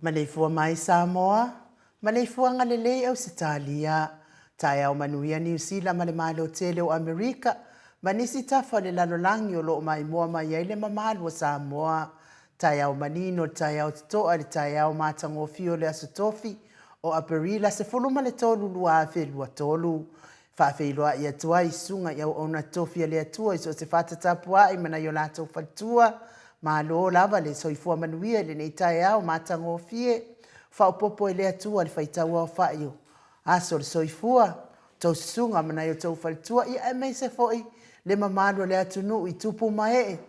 Maleifua mai Samoa, Maleifua ngalele au Sitalia, tai au manuia New Zealand male male hotele o Amerika, manisi tafa le lanolangi o loo mai moa mai aile mamalu o Samoa, tai au manino, tai au titoa le tai au matangofio le asotofi, o Aperila se fuluma le tolu lua afe lua tolu. Whawheiloa i atua i sunga i au ona tofia le atua i so se whatatapua i mana i o lato whatua, ma lo lava le soifua manuia le nei tae au matango fie, whaupopo i le atua le whaitaua o whaio. Aso le soifua, tau sunga mana i o tau whatua i mei se foi le mamalo le atunu i tupu mae.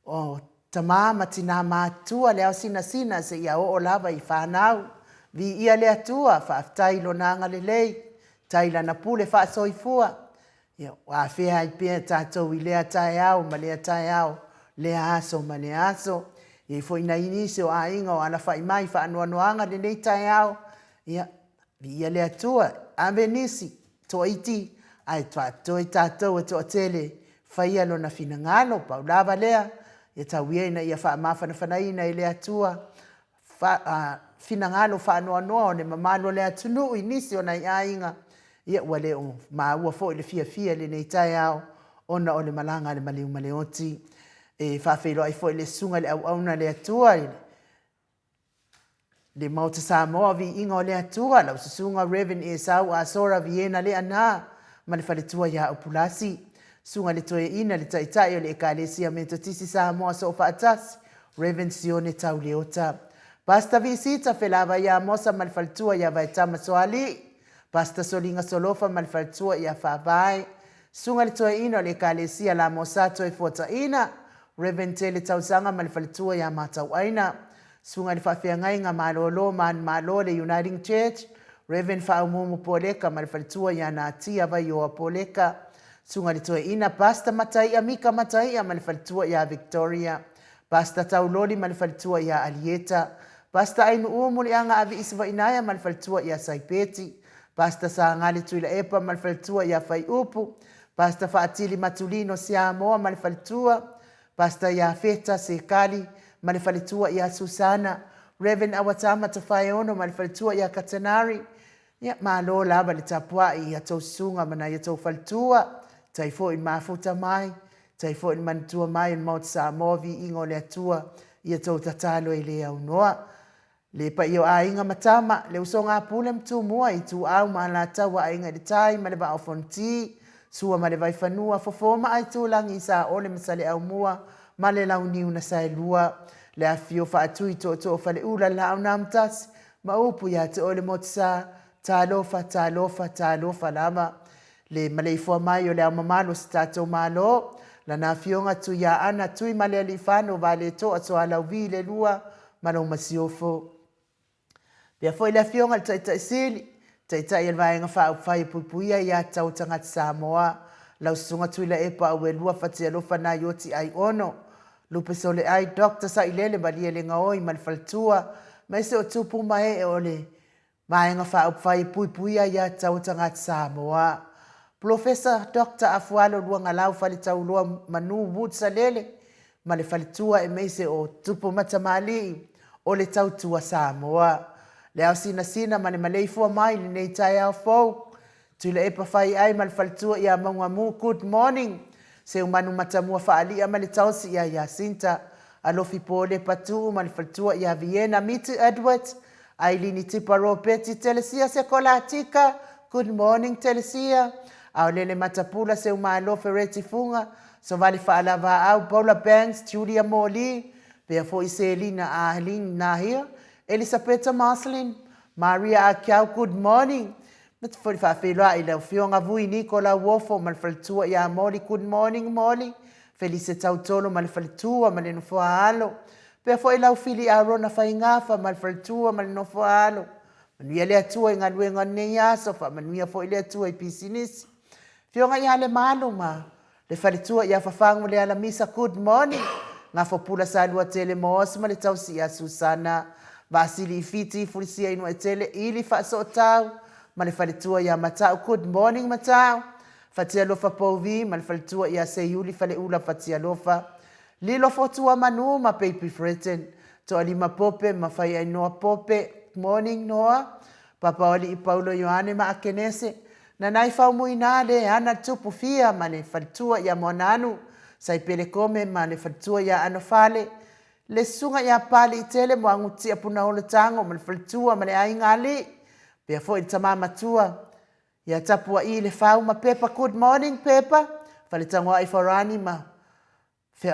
O tamama tina matua le au sina sina se ia o lava i whanau, vi ia le atua whaaftai lo nanga le lei. Taila na pule fa soifua. Wa fea i pia tatou i lea tae au, ma lea tae au, lea aso, ma lea aso. Ia fo ina inisi o a inga o ana fai mai fa anua noanga de nei tae au. Ia lea tua, ame nisi, to iti, ai tua toi tatou e to tele, faia lo na fina ngalo, pa ulava lea, ia tau ina ia fa mafana fanaina i lea tua, fina ngalo fa anua noa, ne mamalo lea tunu inisi o na ia inga, ia wale o maua fo le fia le nei tae au ona o le malanga le maliu maleoti e whawhelo ai fo le sunga le au auna le atua le mauta Samoa vi inga o le atua lau sunga Reven e sau a sora viena le ana ma le whaletua ia upulasi sunga le toe ina le taitai o le ekalesia metotisi Samoa so whaatasi Reven sione tau leota basta visita whelava ia mosa ma le whaletua ia vaitama soali Pasta solinga solofa malfaltua ia whawai. Sunga le toa ina le kalesia la mosato e fota ina. Reven tele tausanga malfaltua ia matau aina. Sunga le whawhiangai ngā malolo man malo le Uniting Church. Reven whaumumu poleka malfaltua ia nā tia vai o poleka. Sunga le toa ina pasta matai amika matai ia malfaltua ia Victoria. Pasta tauloli malfaltua ia Alieta. Pasta ainu umu le anga avi iswa inaya malfaltua ia Saipeti. Pasta sa ngali tuila epa malfaltua ya fai upu. Pasta faatili matulino Samoa malfaltua. Pasta ya feta sekali malfaltua ya Susana. Reverend Awatama Tafayono malfaltua ya Katanari. Ya malo lava le tapua ya tau sunga mana ya tau faltua. Taifo in mafuta mai. Taifo in mantua mai in Mount Samoa vi ingo le atua. Ya tau tatalo e le au noa. Le pa io a inga matama, le usonga pule mtu mua i tu au maanata wa inga di tai, ma le ba au fonti, sua ma le vai fanua, fofoma ai tu langi sa ole masale au mua, ma le lau niu na sai lua, le a fio fa atui to fa le ula la au namtas, ma upu ya te ole motsa, ta lofa lama, le Maleifua mai o le au mamalo stato malo, la na fionga tu ya ana tui ma le alifano vale to ato alau vi le lua, ma lo masiofo. Pia foi le fionga tai sili, tai vai nga fa pupuia ya tau tanga Samoa, lau sunga tuila epa au lua fatia lofa na yoti ai ono, lupe sole ai doctor sa ilele balia le ngaoi malfaltua, mai se o tupu mai e ole, vai nga fa pupuia ya tau tanga Samoa. Professor Dr. Afualo luanga lau fali tau lua manu wood sa lele, male falitua e meise o tupu matamali, ole tau tua Samoa. Leo sina mane Maleifua mai ni nei tai au fau. Tuila epa fai ai malfaltua ia mangamu good morning. Se umanu matamua faalia male tausi ia Jacinta. Alofi pole patu malfaltua ia Vienna Miti Edwards. Ailini tiparo peti telesia se kolatika. Good morning telesia. Au lele matapula se umalofe reti funga. So vali faalava au Paula Banks, Julia Moli. Pea fo iselina ahlin nahia. Elisabetta Marcelin, Maria Akiau, good morning. But for the Fafela, I love Fiona Vui, Nicola Wofo, Malfaltua, Ya Molly, good morning, Molly. Felicita Autolo, Malfaltua, Malinofoalo. Therefore, I love Philly Arona Faingafa, Malfaltua, Malinofoalo. Manuela Tua, and Wing on Neyasofa, Manuia for Ilatua, Pisinis. Fiona Yale Maluma, the Falitua Yafafang, Leala Misa, good morning. Nafopula Salwa Telemos, Malitausia Susana. Vasili fiti fulisia inu etele ili faso tau. Malifalitua ya matau. Good morning matau. Fatia lofa povi. Malifalitua ya seyuli fale ula fatia lofa. Lilo fotua manu ma pepi freten. To alima pope mafaya inoa pope. Morning noa. Papa wali Paulo Yohane ma akenese. Na naifa umuinade ana tupu fia. Malifalitua ya monanu. Saipele kome malifalitua ya anofale. Le sunga ya pali tele mo angutia puna ole tango malfaltua male ai ngali pia fo itama matua ya tapua ile fau ma pepa good morning pepa falitango ai forani ma fe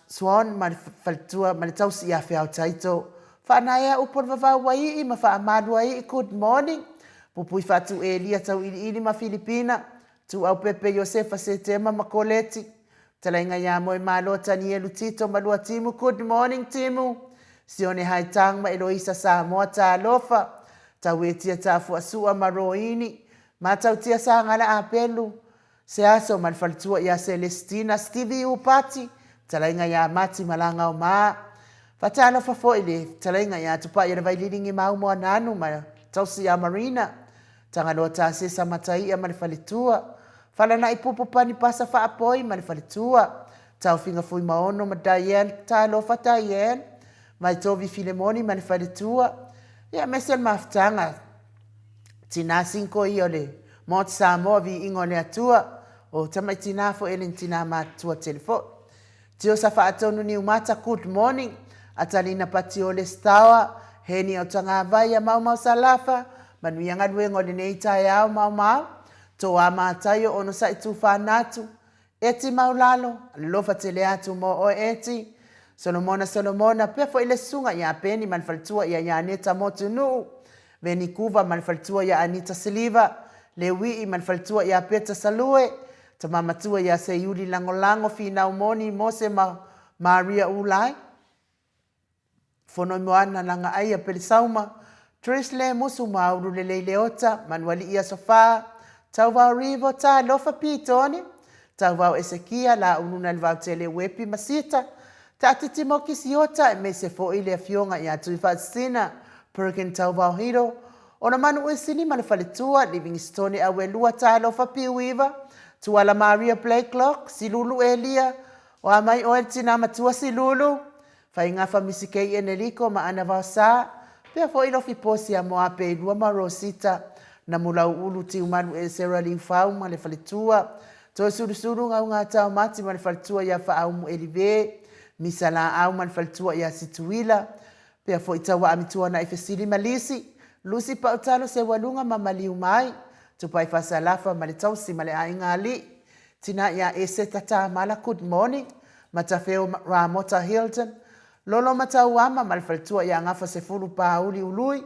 swan malfaltua malitausi ya fe taito fa naya upon vava wai ma fa amadu wai good morning pupui fatu elia tau ili ma Filipina tu au pepe Josefa setema makoleti Talainga ya moe malota ni elutito malua timu. Good morning timu. Sione haitang ma Eloisa Samoa ta lofa. Ta wetia ta fuasua maroini. Mata utia sa ngala apelu. Seaso malfaltua ya Celestina Stevie upati. Talainga ya mati malanga o maa. Fatalo fafo ile. Talainga ya tupa ya navailingi maumua nanu ma tausi ya Marina. Tangalota sesa matai ya malfalitua. Fala na ipupu pani pasa fa apoi malifalitua. Tau finga fui maono ma Diane ta lofa Diane. Mai tovi Filemoni malifalitua. Ya mesel maftanga. Tina sinko iole. Mount Samoa vi ingole atua. O tamai tina fo elen tina matua telefon. Tio safa atonu ni umata good morning. Atalina patiole stawa. Heni au tanga vaya mau salafa. Manuia ngadwe ngole neita yao mau. To amatayo ono sa itu fanatu. Eti maulalo. Lofa tele atu mo o eti. Solomona. Pefo ile sunga ya peni manfaltua ya Aneta Motunu. Venikuva manfaltua ya Anita Siliva. Lewi manfaltua ya Peta Salue. Tamamatua ya Seyuli Langolango fina umoni Mose Maria Ulai. Fono moana langa aya pelisauma. Trisle musu mauru leleota. Manuali ia sofa. Tau vau rivo ta lofa pitone. Tau vau Esekia la ununa vau tele wepi masita. Ta atitimoki siota e me se fo ile fionga ya tuifa sina. Perkin tau vau hiro. Ona manu esini malefaletua Livingstone awelua talo fapiwiva tuala Maria Playclock silulu Elia o amai o tina matua silulu fainga famisikei Enerico ma ana vasa pea fo ilo fiposi a moa pe lua ma Rosita na mula ulu ti umanu e Sarah Lifau malefaletua to suru ngau ngata mati malefaletua ya fa au elive misala au malefaletua ya situila pea fo itawa amitua na ifesili malisi Lucy Pautalo se walunga mamaliu mai tupai fasalafa malitausi male aingali tina ya ese tata mala good morning matafeo Ramota Hilton lolo matauama malfaltua ya ngafa sefulu pauli ului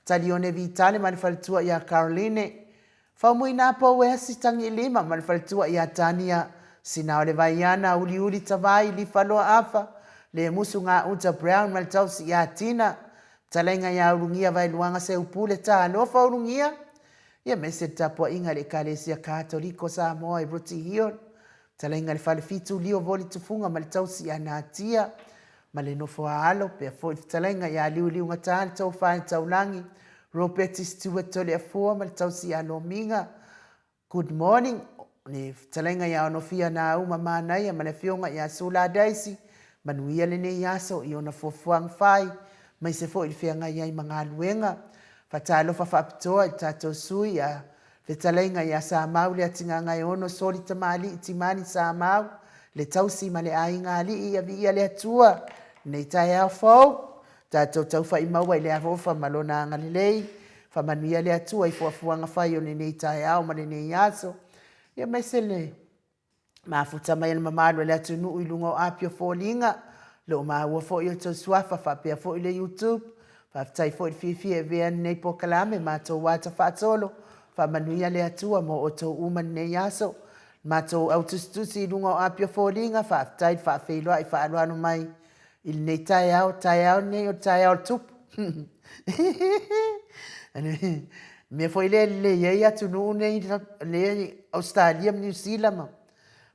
talione vitale malfaltua ya Caroline faumuina po wesi tangi lima malfaltua ya Tania sinaole vaiana uli tavai li falo afa le musunga uta Brown maltausi ya Tina talenga ya urungia vai luanga se upule ta alofa urungia ya mese tapua inga le kalesia katoliko Samoa Ruti hiyo talenga le falifitu lio voli tufunga malitausi ya natia malenofo alo pe fo talenga ya liu ngatani tau fine taulangi Robert Stewart tole afua malitausi ya lominga good morning ni talenga ya onofia na uma mana ya malefionga ya Sula Daisy manuia lene yaso iona fofuang fai mai se fo ilfianga ya mga luenga fatalo fafaptoa tato sui ya fetalenga ya Samoa le atinga ono soli tamali timani Samoa le tausi male ainga ali ya via le tua nei taia fo tato taufa imawa ile avofa malona ngalilei fa manuia le tua ifuafuanga fai o nei taia o male nei yaso ya mesele mafuta mai mamalo le atunu ilungo apio folinga lo ma wo fo yo to swafa fa pe fo ile YouTube fa tai fo fifi e ve nei po kalame ma to wata fa solo fa manuia le atua mo oto uma nei yaso ma to autostusi lungo apio folinga fa tai fa felo ai fa alo mai il nei taiao nei o taiao tup me fo ile le ya tunu nei le Australia New Zealand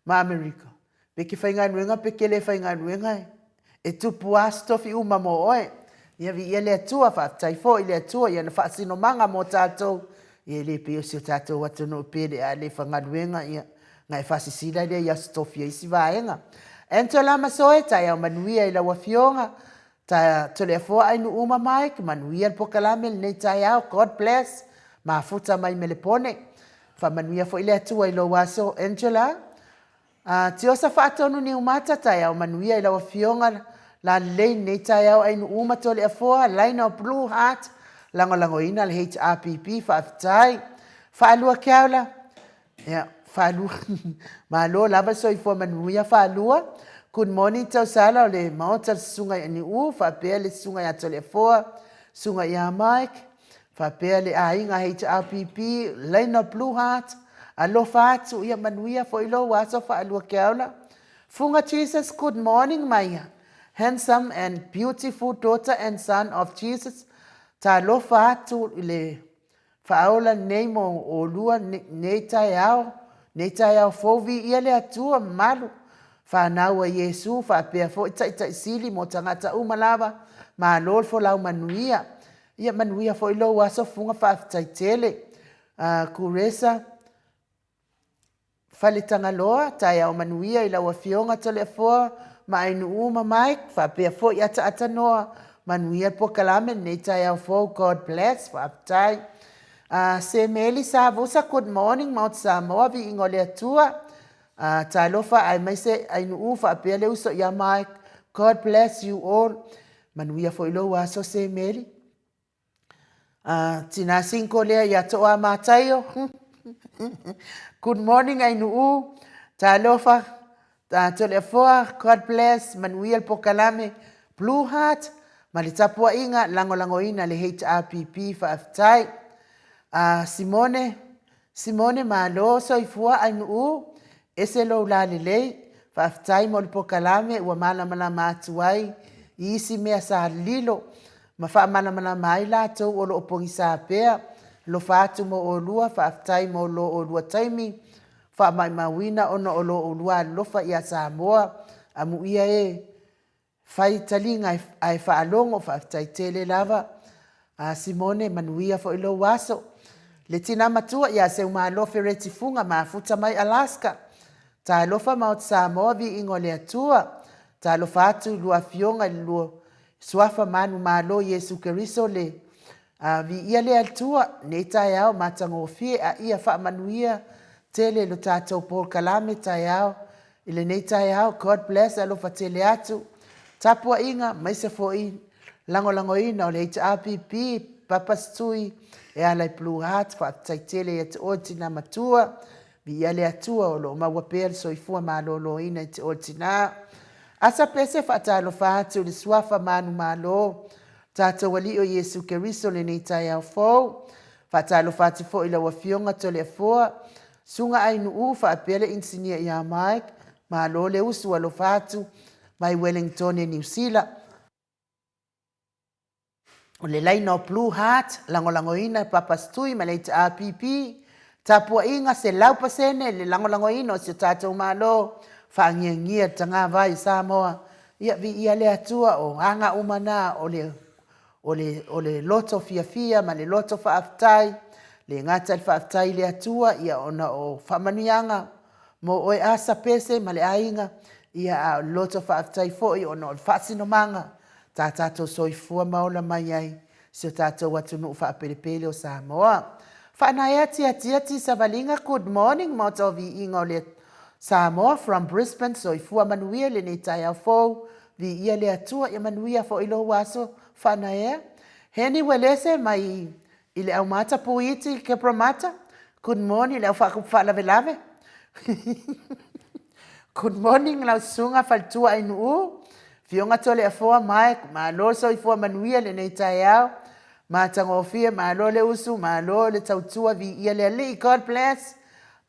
ma America pe ki fainga nuenga pe ke le fainga nuenga e tupu astofi uma mo oe ia vi ele atua fa taifo ile atua ia na fa sino manga mo tatou ele pe o si tatou watu no pele a le fanga nuenga ia ngai fa sisila ile ia stofi ia isi vaenga ento la masoe ta ia manuia ila wafionga ta telefo ai no uma mai ki manuia po kalame nei ta ia God bless ma futa mai melepone fa manuia fo ile atua ilo waso Angela tio sa fatonu ni umata ta ia manuia ila wafionga la lei nei tai au ai no uma tole afoa line of blue heart lango ina le HRPP fa tai fa alua kaula ya fa alua malo lava so ifo manuia fa alua good morning tau sala le mauta sunga ni fa pele sunga ya tole afoa sunga ya Mike fa pele ainga HRPP line of blue heart alo fa tu ia manuia fo ilo waso fa alua kaula funga Jesus good morning maya handsome and beautiful daughter and son of Jesus. Ta lo fatu le faola nemo o lua neta yao fovi ile atua malu fa nawa Yesu fa pe fo ita sili mo tangata umalava ma lol fo lau manuia ia manuia fo ilo waso funga fa taitele kuresa falitanga loa ta ya manuia ila wafionga tole fo ma inu uma Mike fa pe fo ya ata noa manuia po kalame nei tai fo God bless fa tai se meli sa vosa good morning Mount Samoa vi ingole atua ta lofa ai mai se inu u fa pe le uso ya Mike God bless you all manuia fo ilo waso se meli tina cinco le ya toa matayo good morning inu u ta lofa telefoa God bless manuel pokalame blue heart malitapua inga lango ina le HRPP fa aftai Simone malo so ifua anu ese lo la le fa aftai mol pokalame wa mala matuai isi me sa lilo ma fa mala mai la to o lo opongisa pea lo fatu mo olua fa aftai mo lo olua taimi fa mai mawina ono olo olua lofa ia Samoa amu ia fai talinga ai fa alongo fa taitele lava Simone manuia fo ilo waso. Le tina matua ia se umalo fereti funga mafuta mai Alaska. Ta lofa maut Samoa vi ingo le atua. Ta lofa atu lua fionga lua suafa manu malo Yesu Keriso le. Vi ia le atua ne tai au matango fie a ia fa manuia tele lo tatou Paul Kalame tai au. Ile ne tai au, God bless a lofa tele atu. Tapua inga maise fo in. Lango ina o le HRPP, Papa Stui, e alai Blue Heart, fa taitele e te otina matua, vi ale atua o lo mawapere soifua malolo ina e te otina. Asa pese fa talo fa atu le suafa manu malo, tata wali o Yesu Keriso le nei tai au fau, fa talo fa atu fo ila wafionga to le foa, sunga ainu u fa apele insinia ia Mike, malo le usu alo fa atu, mai Wellington e New Zealand. O le laina o Blue Heart, langolangoina Papa Stui, ma le RPP, tapua inga se laupasene, le langolangoina o se tātou malo, whaangiangia tanga vai Samoa, ia vi ia le atua o hanga umana o le loto fia, ma le loto whaaftai, le ngata le whaaftai le atua, ia ona o whamanuianga, mo oe asa pese, ma le ainga, ia loto whaaftai foi, ona o whaasinomanga, tā tātou soifua maola mai ai, si o tātou watu nuu whaapelepele o Samoa. Whanai ati sa valinga, good morning, mautau vi inga o le Samoa from Brisbane, soifua manuia le nei tai au fau, vi ia le atua ia manuia fo ilo waso whanai. Heni welese mai ile au mata puiti ke promata, good morning, le au whakupwha lave. Good morning, lau sunga faltua inu Fionga tole a foa mai, ma lo so I foa manuia le nei tai au, ma tangofia, ma lo le usu, ma lo le tautua vi ia le ali, God bless,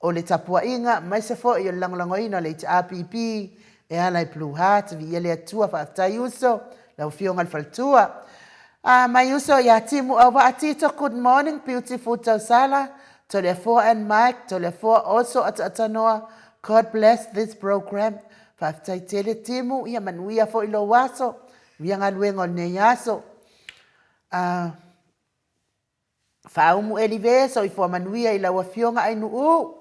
o le tapua inga, mai se fo I o langolangoina le RPP, e alai Blue Heart, vi ia le atua whaaftai uso, lau fionga le faltua. Mai uso ia timu au atito, good morning, beautiful tausala, tole a foa and Mike, tole a foa also atanoa, God bless this program. Whaaftai tele timu, ia manuia fo ilo waso, via ngaluengo ne yaso. Whaumu elive, so I fo manuia ila wafionga ainu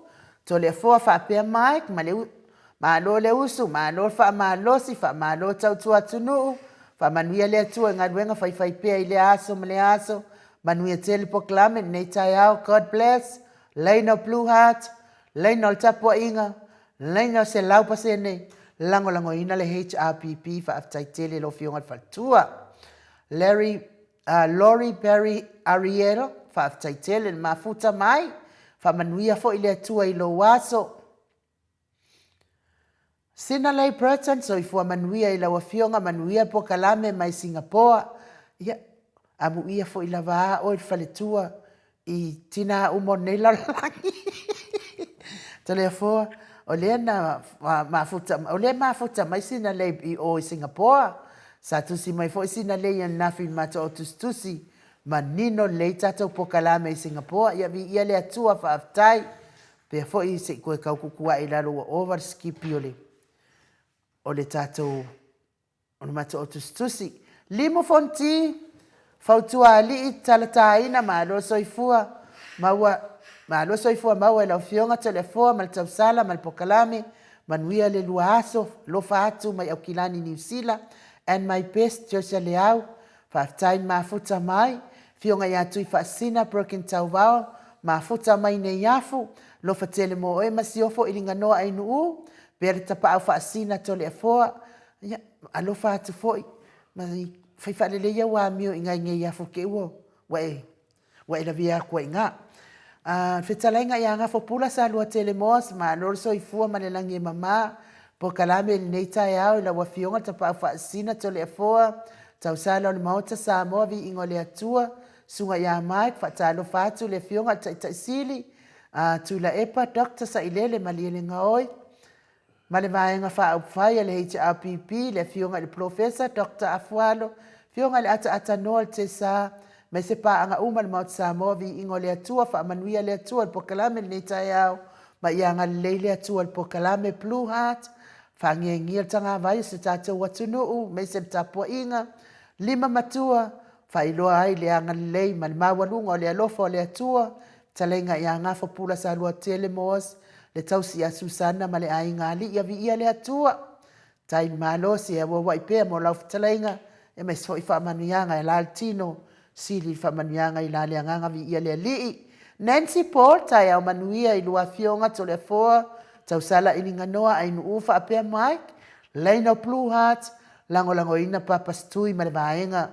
tole foa whaapea Mike, ma lo le usu, ma lo wha malosi, wha ma lo tautua tunu, wha manuia le atua ngaluenga whai pea ile aso, male aso, manuia tele poklame, nei tai au, God bless, leino Blue Heart, leino al tapua inga, leino se laupasene, lango ina le HRPP whaaftai tele lo fionga faltua. Lori Perry Ariero whaaftai tele mafuta mai, whamanuia fo ile atua ilo waso. Sina lei Burton so ifua manuia ila wafionga manuia po kalame mai Singapore. Ia, amu ia fo ila waa o faletua I tina umonela langi. Tale foa. O le na mafuta mai sina le I o Singapore sa tusi mai fo sina le ia nafi mata o tusi manino le tatou pokalame I Singapore ia vi ia le atua whaaftai pe fo I se koe kaukukua I lalo over skipi o le tatou o le mata o tusi limo fonti fautua ali I talataina ma lo soifua maua ma lo soifua maua la fionga telefoa mal tausala mal pokalame manuia le luaso lo fatu mai au kilani New Zealand and my best Josia Leau whaaftai mafuta mai fionga ia tui whaasina broken tauvao mafuta mai ne iafu lo fatele mo e masiofo ilinga noa ainu pere tapa au whaasina tole afoa alo fatu foi mai whaifalele ia wa mio inga inga iafu ke uo wae la via kua inga Fetalainga ia nga fopula sa lua telemos ma lor soifua ma le langi mama po kalame nei tai au la wafionga tapa au whaasina tole afoa tausala o le mauta Samoa vi ingo le atua sunga ia Mike whaatalo fatu le fionga taisili tula epa Dr. sa ilele maliele ngaoi ma le vaenga whaauwhai le HRPP le fionga le Professor Dr. Afualo fionga le ata noa te sa me se pa anga uma le maut Samoa vi ingo le atua wha manuia le atua le pokalame nei tai au ma ia anga le atua le pokalame Blue Heart wha ngia tanga vai se tātou watunuu me se tapua inga lima matua whailoa ai le anga lei ma le mawalunga o le alofa o le atua talenga ia ngafa pula sa lua tele moas le tausi a Susana ma le ainga ali ia vi ia le atua tai malosi e wa ipea mo lau talenga e mai so ifa manuanga e laltino sili fa manuanga i la le anga vi ia le li Nancy Paul tai au manuia i lua fionga to le foa tau sala ininga noa ai nu ufa apea Mike Leino Blue Heart lango ina papa stui ma le vaenga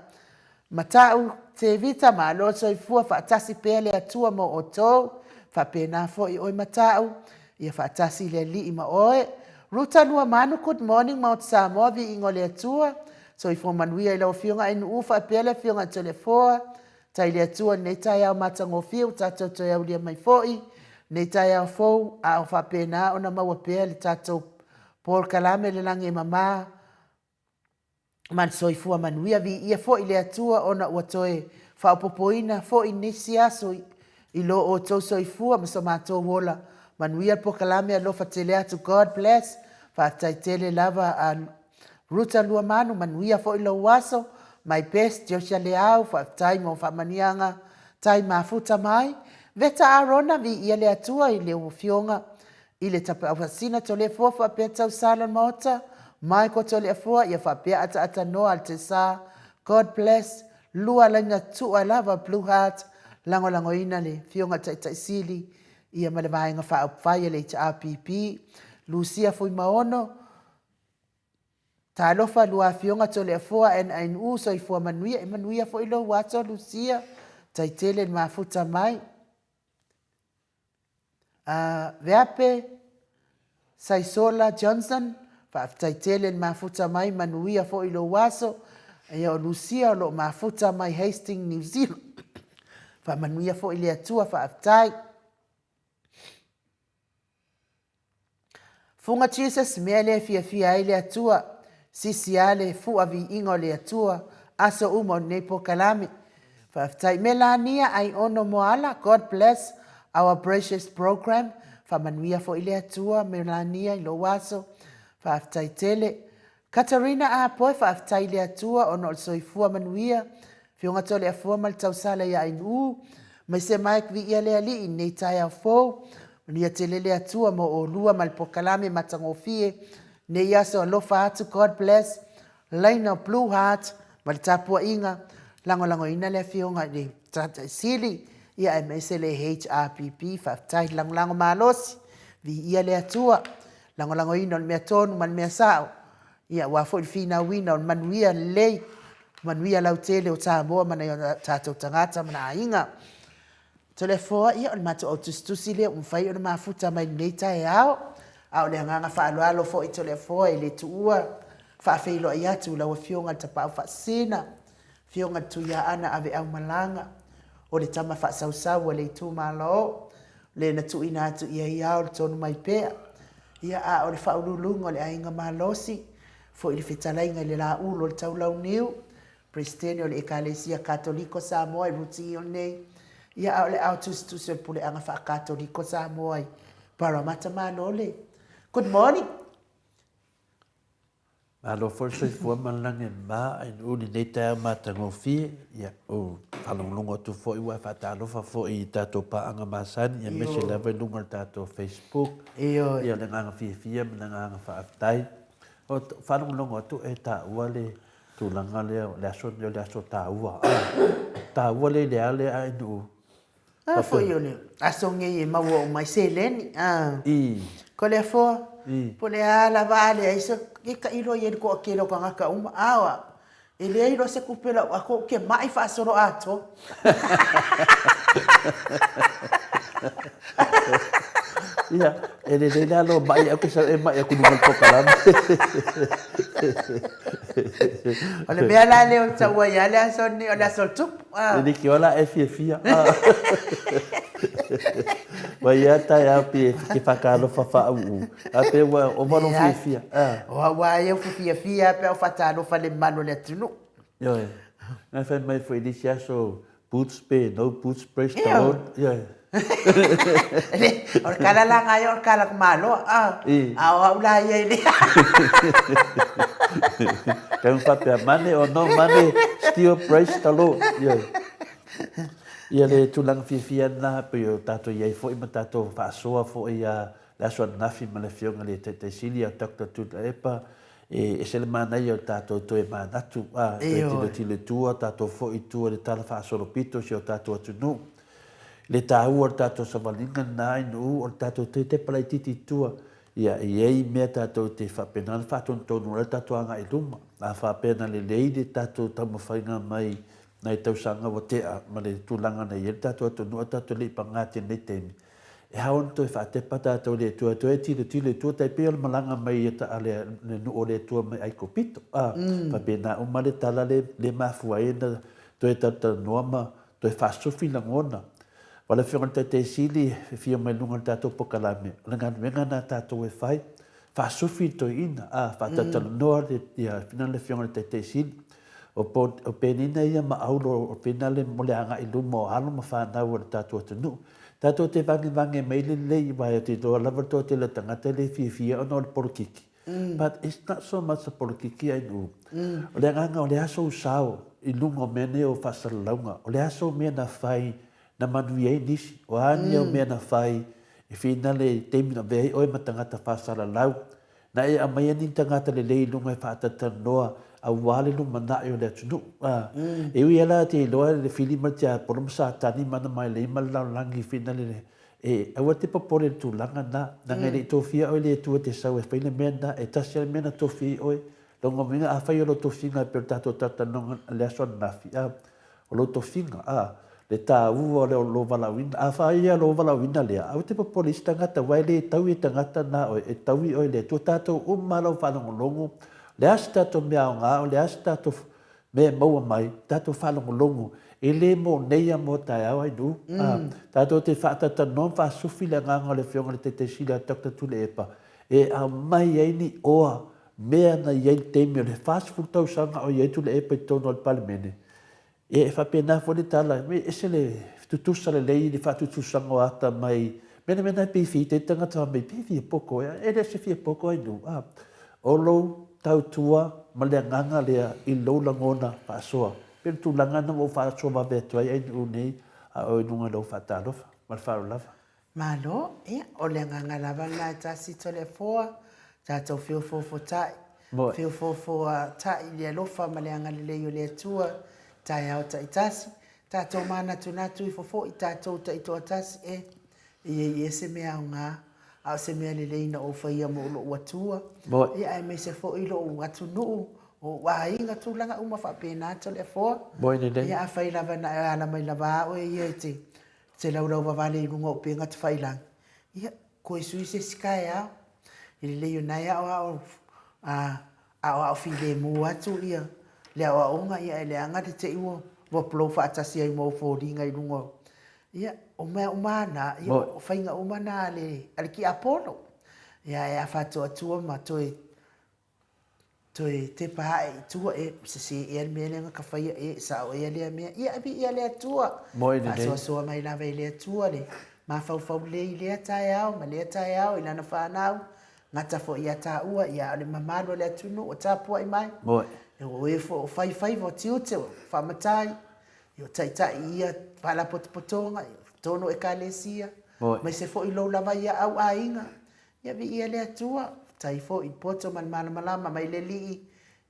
matau te vita ma lo so i fua fa tasi pele atua mo oto fa pena fo i oi matau ia fa tasi le li ma oe ruta lua manu good morning Mount Samoa vi ingo le atua so i fo manuia i lau fionga ai nu ufa pele fionga to le foa tai le atua nei tai au matango fiu tato to ia ulia mai foi nei tai au fo a fa pena ona maua pele tato Paul Kalame le lange mama man soifua manuia vi ia fo i le atua ona ua toe whaopopoina fo i nisi aso i lo o tau soifua ma so mātou wola manuia po kalame alofa tele atu God bless whaatai tele lava a ruta lua manu manuia fo i lo waso my best Josia Leao whaatai mo whamanianga tai mafuta mai veta arona vi ia le atua i le ufionga i le tapa awasina to le fofa pe tau salon mota mai ko to le foa ia fa pe ata no al te sa God bless lua langa tu lava Blue Heart lango ina le fionga tai sili ia male vainga fa fai le RPP Lucia foi maono ta lo fa lua fionga to le foa en ein u so i foa manuia foi lo wato Lucia tai tele mafuta mai Veape Saisola Johnson tai tele mafuta mai manuia fo ilo waso e o Lucia lo mafuta mai Hastings New Zealand fa manuia fo ile atua fa tai funga Jesus mele fia ile atua sisiale fu avi ingo le atua aso umo nepo kalami fa tai Melania ai ono moala God bless our precious program fa manuia fo ile atua Melania ilo waso fa aftai tele Katarina a poi fa aftai le atua ono also ifua manuia fionga tole a fua mal tausala ya inu mai se Mike vi ia le ali nei tai a fo ni tele le atua mo o lua mal pokalame matangofie nei aso alofa atu God bless Laina Blue Heart mal tapua inga lango ina le fionga ni tata sili ia e mese le HRPP fa tai lango malos vi ia le atua lango ina mea tonu man mea sao ia wa fo fina wina manuia le manuia lau tele o Samoa mana ia tatou tangata mana inga tole foa ia o mato o tustusi le fai o mafuta mai nei tai ao au le nganga fa alo fo i tole foa i le tuua fa feilo ia tu lau fionga tapa fa sina fionga tu ia ana ave au malanga o le tama fa sausau o le tu malo le na tu ina tu ia o tonu mai pea ia a o le fa ululunga le ainga malosi fo i fitalainga le la ulo le taulau niu Prestene o le ekalesia katoliko Samoa i ruti o nei ia o le autustus pule anga fa katoliko Samoa i paramata malole good morning Alo forse fu malange ma in uni neta matangofi ya o falonglongo tu fo i wa fatalo fa fo i tato pa anga masan ya mese lava lunga tato Facebook iyo ya le nganga fia nganga fa aftai o falonglongo tu eta wale tu langa le aso ta ua le ai nu fo yo le aso nge ma wo mai seleni i ko le fo pole ala vale aiso ke ilo ye ko ke lo kanga ka awa ele ilo se kupela ako ke mai fa solo ato ia ele le lo mai aku sa mai aku nungal ko kalam ole be ala le o tawa ya le aso ni ole aso tup ele ki ola fia wa ia ta ya pe ki fakalo fa u ape wa o vano fia wa ia fia pe o fatalo fa le mano le tunu yo na fa mai foi disia so boots pe no boots press down yo or kala lang ayo or kala malo awa ula ia ile Kau whapea money or no money, still praise the Lord. Ia le tulang whiwhia nā pe o tātou iai fo i ma tātou whaasoa fo i le asua nafi ma le whionga le te sili a Dr. Tuta Epa e se le mānai o tātou toe mānatu e tilo tua tātou fo i tua le tala whaasoro pito si o tātou atunu le tāu o tātou savalinga nā inu o tātou te palai titi tua ia iei mea tātou te whapena le whāton tonu le tātou anga i luma a whapena le leide tātou tamawhainga mai nei tausanga wa tea ma le tūlanga nei e tātou atunu a tātou le pangati nei temi e haon toi whatepa tātou le tua e tilo tua tai peo le malanga mai e ta ale nu o le tua mai ai kopito whapena uma le tala le mafua e na toi tata noama toi whasofi langona wala whionga te sili fia mai lunga tātou pokalame le ngana wenga na tātou e whai whasofi toi ina whatata noa le fina le whionga te sili o penina ia ma aulo o penale mo le anga i lumo alo ma whanau o tātou atunu. Tātou te vange mai le i vai o te doa lava tō te le tangata le fia ono le porokiki. But it's not so much a porokiki ai nu. O le anga o le aso usao i lungo mene o whasalaunga. O le aso mea na whai na manui ei nisi. O ani o mea na whai e whina le teimina vei oi ma tangata whasalalau. Na e amai ani tangata le lei lunga e whaatata noa a wale lu mana yo le tunu e wi ala te loa le filima te por sa tani mana mai le mal la langi fina le e a wate popore tu langa na ngai to fia o le tu te sau e fina mena e tasia mena to fi oi longo minga a fa yo lo to finga per tato tata no le son na fia o lo to finga le ta u o le lo vala win a fa ia lo vala win le a wate popore stanga ta wai le tau e tangata na o e tau i o le tu tato o malo fa longo le asta to mea o ngā, le asta to mea maua mai, tātou whalongolongo, e le mo neia mo tai au ai nu. Tātou te whaatata non whaasufi le nganga le whionga le te sila Dr. Tule Epa. E a mai ei ni oa, mea na iei teimi o le whaasfu tau sanga o iei Tule Epa i tono al palemene. E whapena fwone tala, me ese le tutusa le lei, le whaatutusanga o ata mai, mena piwhi, te tangata mai piwhi e poko, e le se fia poko ai nu. Olo, tau tua ma le nganga lea i loulangona whaasoa. Pero tu langa na o whaasoa ma betua ai unei a o nunga lau whaatalofa, ma le whaarolafa. Malo, o le nganga lava nga tasi to le foa, tātou whiofofo tai. Whiofofo tai le alofa ma le anga le leo le tua, tai au tai tasi. Tātou mana tunatu i fofo i tātou tai toa tasi i se mea o ngā. A se mea le leina o whaia mo lo watua. Ia e me se fo ilo o watu nuu. O wainga tūlanga uma whapena to le fo. Ia a whai lava na ala mai lava o ia te laurau wawale i runga o penga te whailang. Ia koe sui se sikai au. I le leo nai au au while mu atu ia. Le au aonga ia e le anga te iwo. Waplo whaatasi ai mo fōringa i runga. Ia o mea umana, ia o whainga umana ale ki apono. Ia e a whātua tua ma toi te paha e tua se e mea lenga ka whaia sa o lea mea. Ia api ia lea tua. Whātua soa mai lawa i lea tua le. Ma whau le i lea tae au, ma lea tae au i lana whanau. Ngata fo ia tā ua, ia ole mamalo lea tunu o tāpua i mai. O e fo whai o tiute o whamatai. Yo tai ia pala potonga tono e kalesia mai se fo i lo lava ia au ainga ia vi ia le tua tai fo i poto man malama mai le li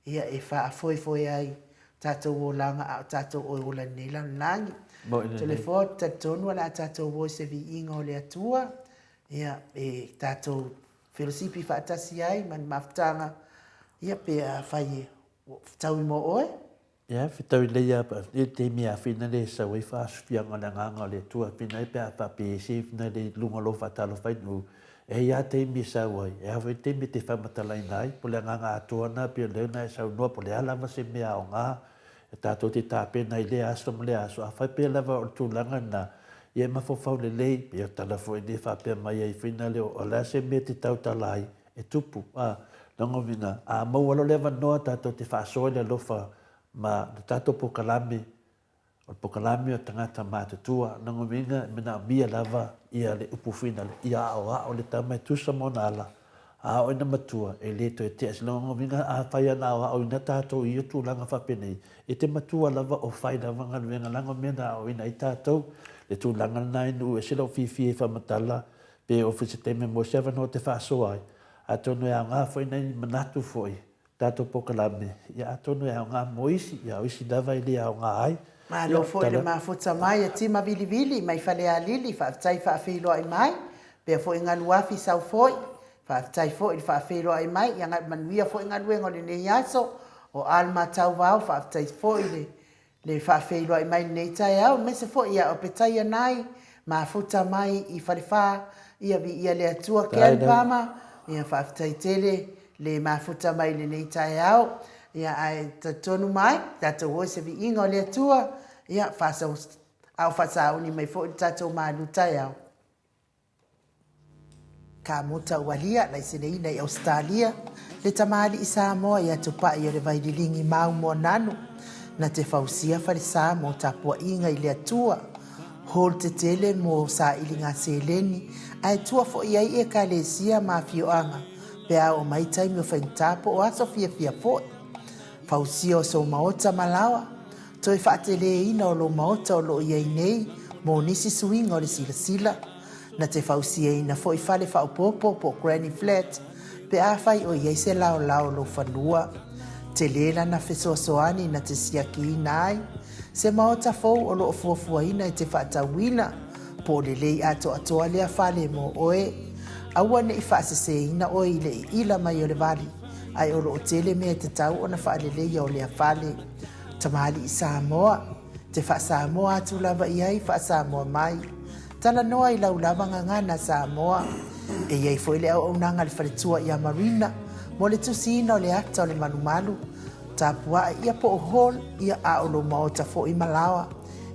ia e fa foi ai tato o langa tato o la nila langi telefo tato ala tato o se vi inga o le tua ia e tato filosifi fa tasi ai man maftanga ia pe fai tau mo oe. Ia, whitau le ia pa, e te mea whina le sa wei whaaswhianga le nganga le tua, pina e pia papi e se whina le lunga lo whatalo whainu, e ia te mea sa wai, e hawai te mea te whamatalai nai, po le nganga atua na, pia leo nai sa unua, po le alama se mea o ngā, e tātou te tāpena i le aso ma le aso, a whai pia lava o tūlanga na, ia mawhawhau le lei, pia tala fo i le whapea mai ai whina leo, o la se mea te tau talai, e tupu, longo vina, a maualo lewa noa tātou te whaasoa le alofa, ma tato pokalame o tangata mātutua nango minga mena mia lava ia le upufina ia o le tamai tusa monala A o ina matua e le to e te asilonga vinga a whaia na o ina tātou i utu langa whapenei. E te matua lava o whai lava ngā ruenga langa mena o ina i tātou. Le tū langa nai nu e sila o whiwhi e whamatala pe o whiseteme mo sewa no te whaaso ai. A tonu e a ngā whaina i manatu foi. Tātou pokalame. Ia a tonu e a ngā moisi. Ia o isi lava i le a ngā ai. Ma lo foi le mafuta mai a tima vili vili mai fale a lili whaatai whaafilo ai mai. Pea foi ngā luafi sau foi. Whaatai foi le whaafilo ai mai. Ia ngat manuia foi ngā luengo le ne iaso. O alma tau vau whaatai foi le whaafilo ai mai nei tai au. Mese foi ia o petai anai. Mafuta mai i whariwha. Ia vi ia le atua ke pama. Ia whaatai tele le mafuta mai le nei tai au. Ia ai tonu mai. Tato hoi se vi inga o le atua. Ia whasau ni mai foi tato malu tai au. Ka mota walia lai senei nei Australia le tamali i Samoa ia tupa i o le vaidilingi mau mo nanu na te fausia farisa mo tapua inga i le atua hol te tele mo sa ilinga seleni ai tua fo iai e ka le sia ma fioanga pe o mai taimi o whaintapo o aso fia fo fausia o so maota malawa toi whaatele ina o lo maota o lo iai nei mo nisi suinga o le sila na te fausia ina fo i fale whaupopo po Granny Flat pe a whai o iei se lao lo whanua te lela na fesoasoani na te siaki inai se maota fou o lo fuafua ina i te whaatawina po le lei ato atoa lea fale mo oe aua ne i whaasese ina oe i le ila mai o le vali ai o lo o tele mea te tau o na whaalelei o lea fale tamali i Samoa te Samoa atu lava iai Samoa mai tala noa i lau lava ngangana Samoa e iei foi le au nanga le whaletua i a marina mo le tusina o le ata o le manumalu tapua ia po o hol ia a o lo maota fo i malawa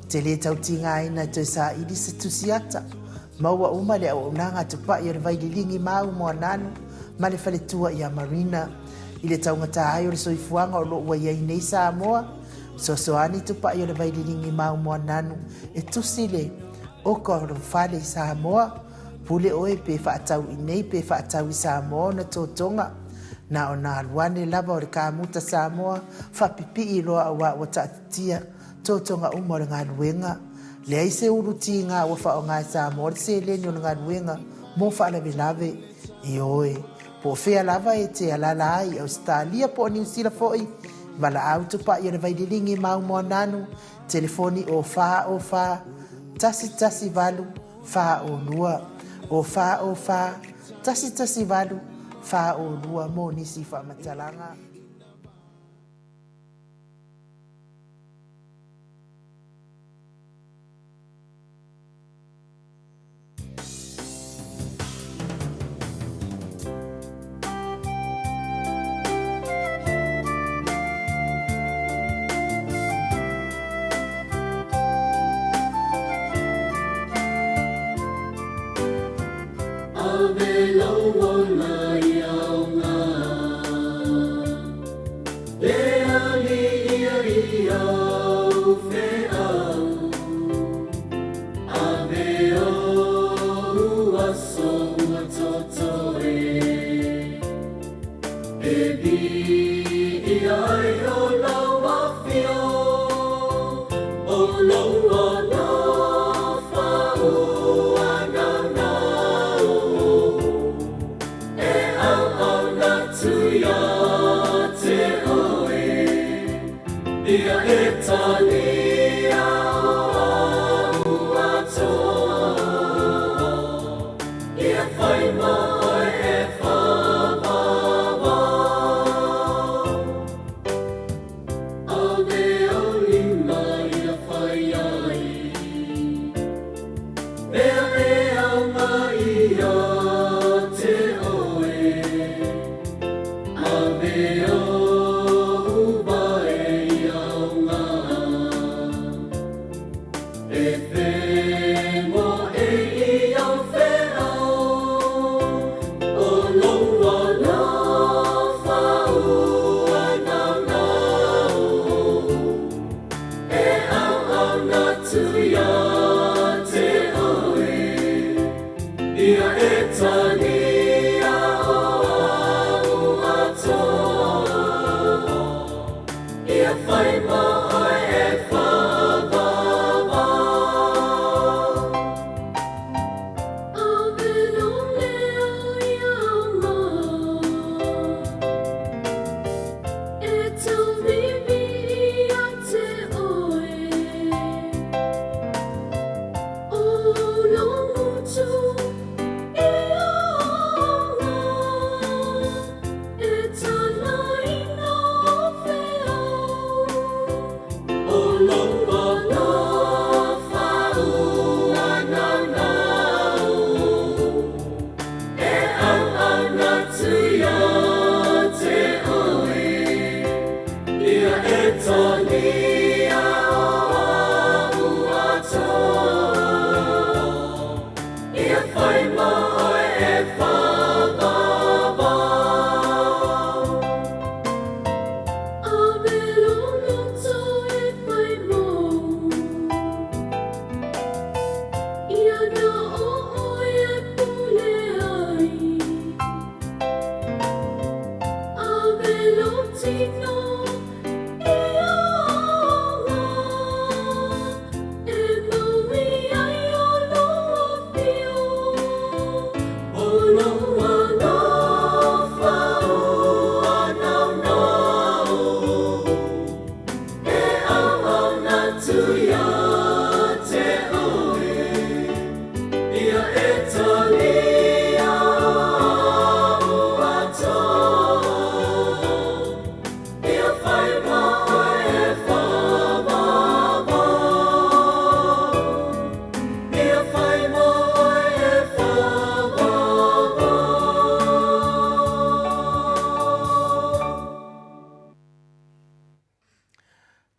te le tautinga ina i toi sa ili se tusiata maua uma le au nanga tupa i o le vaililingi mau mo ananu ma le whaletua i a marina i le taungata ai o le soifuanga o lo ua iei nei Samoa soani tupa i o le vaililingi mau mo ananu e tusile o ko fale Samoa pule oe pe whaatau i nei pe whaatau i Samoa na tōtonga na o nā luane lava o le kāmuta Samoa whapipi i loa awa o tatia tōtonga umore ngā luenga le aise uruti ngā wafa o ngā Samoa le se leni o ngā luenga mo whaalawe lave i oe po whea lava e te alala ai Australia po New Zealand foi wala autupa i o le vaililingi mau mo nanu telefoni o wha tasi valu fa o lua o fa tasi valu fa o lua mo nisi fa matalanga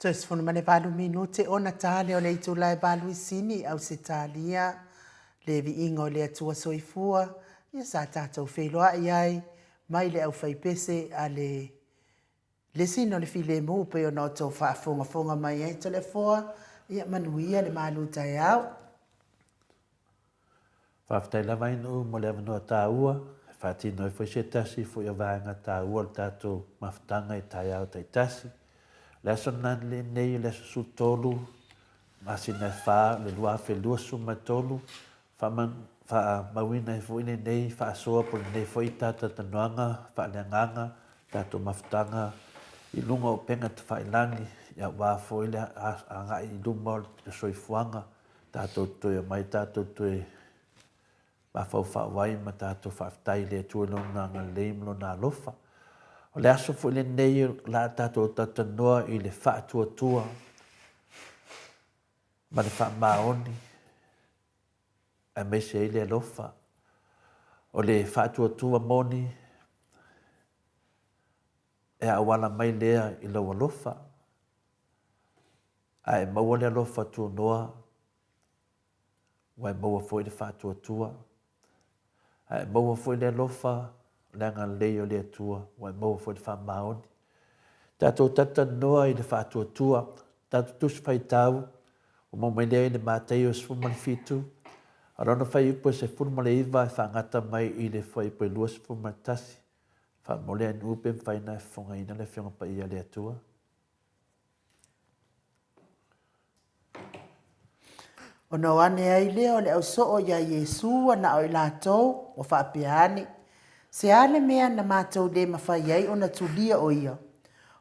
Soisfona mane valu minute ona tale o le itulai valu isini au se talia. Le vi inga o le atua soifua. Ia sa tātou wheloa iai. Mai le au whaipese a le sino le file mu pe o no tau whaafonga mai ai to le foa. Ia manuia le malu tai au. Whaftai lava inu mo le avanoa tāua. Whaatino i whaise tasi fo ia vāenga tāua le tātou mawhtanga i tai au tai tasi. Le aso nan le nei le aso su tolu. Masi nei wha le lua whelua su mai tolu. Wha mawina i fuine nei wha asoa po nei fo i tata tanuanga. Wha le nganga tātou mawhtanga. I lunga o penga te whailangi. Ia wā fo i le anga i lunga o soifuanga. Tātou tue mai tātou tue. Ma fau whawai ma tātou whaftai le tuelona ngā leimlo nā lofa. O le aso fu le nei la tātou tatanoa i le whaatua. Ma le whaamaoni. A meise i le lofa. O le whaatua moni. E awala mai lea i laua lofa. A e maua le lofa tua noa. Wa e maua foi le whaatua. Ai maua foi le lofa langa leo le tua wa maua foi le whamaoni. Tātou tata noa i le whaatua. Tātou tus whai tau. O mau lea i le mātei o sfuma le fitu. Arona whai upo se fuma le iwa e whangata mai i le whai upo i lua sfuma le tasi. Whamolea ni upe mwhaina e whonga ina le whionga pa ia le atua. O no ane ai leo le au soo ya Yesu na o ilatou o whaapeane. Se ale mea na mātou le mawhai ai o na tulia o ia.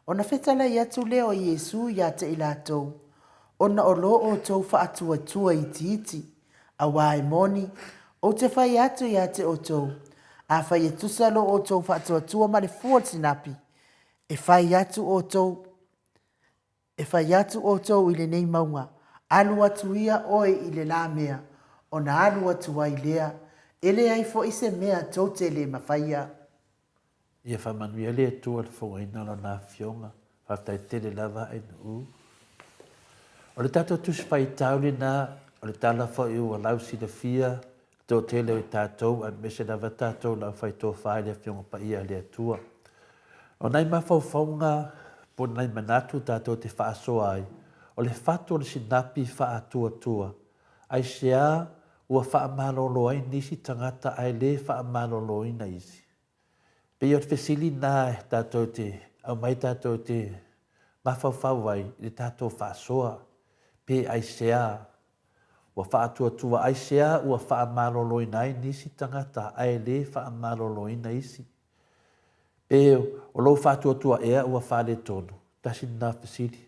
O na whetala i atu leo Yesu ya te ilatou. O na o lo o tau whaatua i titi. A wae moni. O te whai atu ya te o tau. A whai e tusalo o tau whaatua ma le fuol sinapi. E whai atu o tau. E whai atu o tau i le nei maunga. Alu atu ia oe i le la mea, o na alu atu ai lea, ele ai fo ise mea tote le mawhaia. Ia whamanuia le atua le whongaina lo nā whionga, whaftai tele lava e nu. O le tātou tusi whai tauli nā, o le tala wha i ua lausi le fia, tō tele o i tātou, a mese lava tātou lau whai tō whai le whionga pa ia le atua. O nei mawhau whaunga, po nei manatu tātou te whaasoa ai, o le fatu o le sinapi whaatua. Ai sea ua whaamalolo ai nisi tangata ai le whaamalolo ina isi. Pe o te whesili nā e tātou te, au mai tātou te mawhauwhau ai le tātou whaasoa. Pe ai sea ua whaatua, ai sea ua whaamalolo ina ai nisi tangata ai le whaamalolo ina isi. Pe o lo whaatua ea ua whale tonu, tasi nā whesili.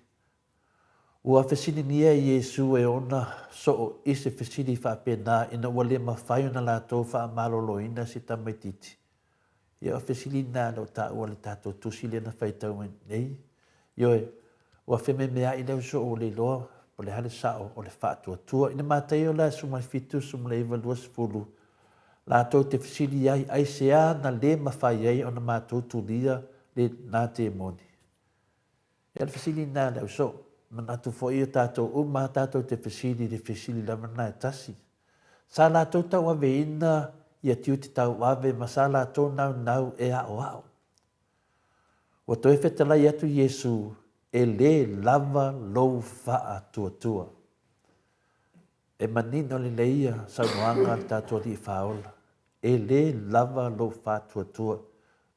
Ua whesini nia Yesu e ona so ise whesini whapena ina ua le mawhai na lātou whaamalolo ina si tamaititi. Ia o whesini nā lau tā ua le tātou tusi le na whaitau nei. Ioe, ua wheme mea i leo so o le loa po le hale sao o le whaatua. Ina mātai o la sumai fitu sumai iwa luas fulu. Lātou te whesini ai sea na le mawhai ai o na mātou tulia le nā te moni. Ia le whesini nā lau so. Manatu fo ia tātou tātou te whesili le whesili la mana e tasi. Sa lātou tau ave ina ia tiu te tau ave ma sa lātou nau e ao. Wa toi whetalai atu Yesu e le lava lou wha tua. E manino le leia sa noanga tātou li whaola. E le lava lou wha tua.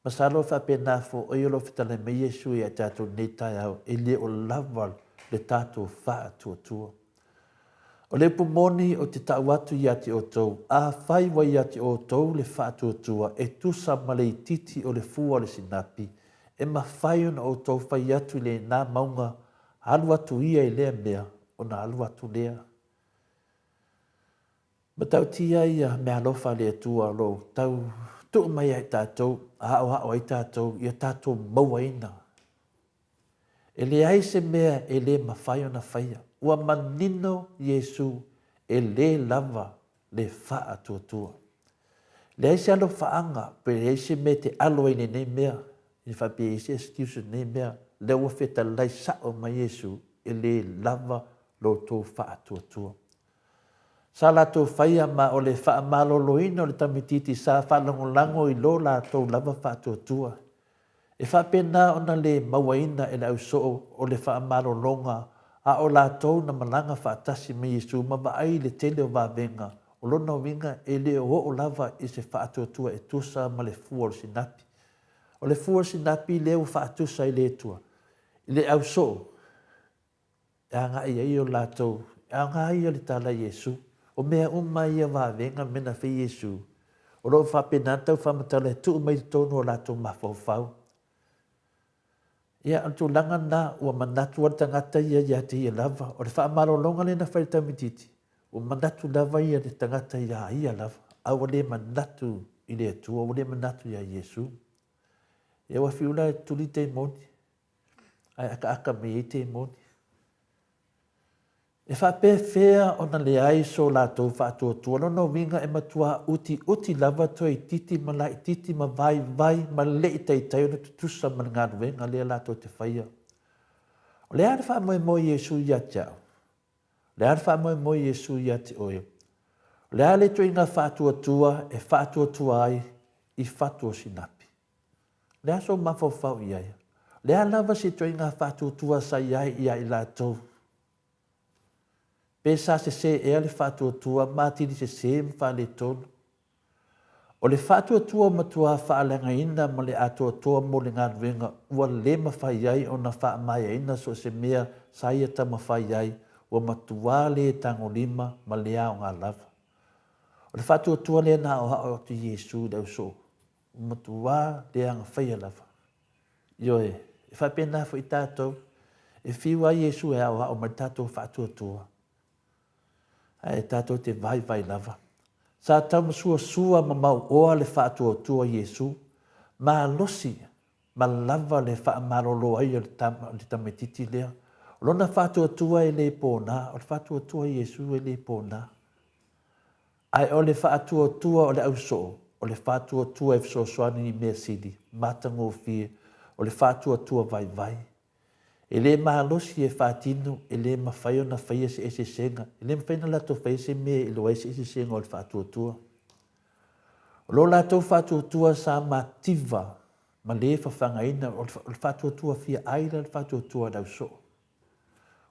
Masalo wha pena fo o iolo whetalai me Yesu ia tātou nei tai au e le o lava le tātou wha tua. O le pumoni o te tau atu i ati o tau, a whai wai ati o tau le wha tua e tusa ma le titi o le fua le sinapi, e ma whai ona o tau whai atu le nā maunga, alu atu ia i lea mea, o na alu atu lea. Ma tau tia ia mea lofa le atua lo, tau tu mai ai tātou, hao ai tātou, ia tātou maua ina. E le aise mea e le mawhai ona whaia. Ua manino Yesu e le lava le wha tua. Le aise alo whaanga, pe le aise me te alo nei mea. I whape ise excuse nei mea. Le ua wheta lai sao ma Yesu e le lava lo tō whaatuatua. Sa lātou whaia ma o le whaamaloloina o le tamititi sa whalangolango i lo lātou lava whaatuatua. E whapena ona le mawaina e le au soo o le whaamalolonga a o lātou na malanga whaatasi me Yesu ma waai le tele o wawenga o lona winga e le o lava i se whaatuatua e tusa ma le fua o sinapi. O le fua o sinapi leo whaatusa i le tua. I le au soo. E anga i o lātou. E anga i o le tala Yesu. O mea ia wawenga mena whi Yesu. O lo whapenatau whamatala tu mai tonu o lātou mawhauwhau. Ia antu langa na ua manatu ar tangata ia te ia lava. O le whaamarolonga le na whai tamititi. Ua manatu lava ia le tangata ia lava. Au le manatu i le atua. O le manatu ia Yesu. Ia wa whiula e tuli te moni. Ai aka me i te moni. E whape whea o na le ai so lātou whaatuatua. Lono winga e matua uti lava to i titi ma lai titi ma vai ma le i teitai o na tutusa ma ngā ruenga lea lātou te whaia. O le ara wha moe Yesu ia tiao. Le ara wha moe Yesu ia te oe. O le ara le tui ngā whaatuatua e whaatuatua ai i whaatua sinapi. Le ara so mawhau iai. Le ara lava si tui ngā whaatuatua sa iai ia i lātou. Pesa se ea le whaatuatua, mātiri se mwhale tonu. O le whaatuatua matua whaalenga ina ma le atuatua mo le ngā ruenga, ua le mawhai ai o na whaamaya ina so se mea sa ia ta mawhai ai, ua matua le tango lima ma le ao ngā lava. O le whaatuatua le na o hao tu Yesu dau so, matua le anga whaia lava. Ioe, e whapena fo i tātou, e whiwa Yesu e ao hao mai tātou whaatuatua. E tātou te vai lava. Sa tau sua ma mau oa le whaatuatua Yesu, ma losi, ma lava le whaamarolo ai le tamititi lea. Lona whaatuatua e le pōna, o le whaatuatua Yesu e le pōna. Ai o le whaatuatua o le auso, o le whaatuatua e fsoswani i mea sidi, matango fie, o le whaatuatua vai. E le mahalosi e whaatino, e le mawhai o na whaia se ese senga, e le mawhai na lato whai se mea e loa se ese senga o le whaatuatua. O lo lato whaatuatua sa mativa, ma le whawhangaina, o le whaatuatua fia aira le whaatuatua dau so.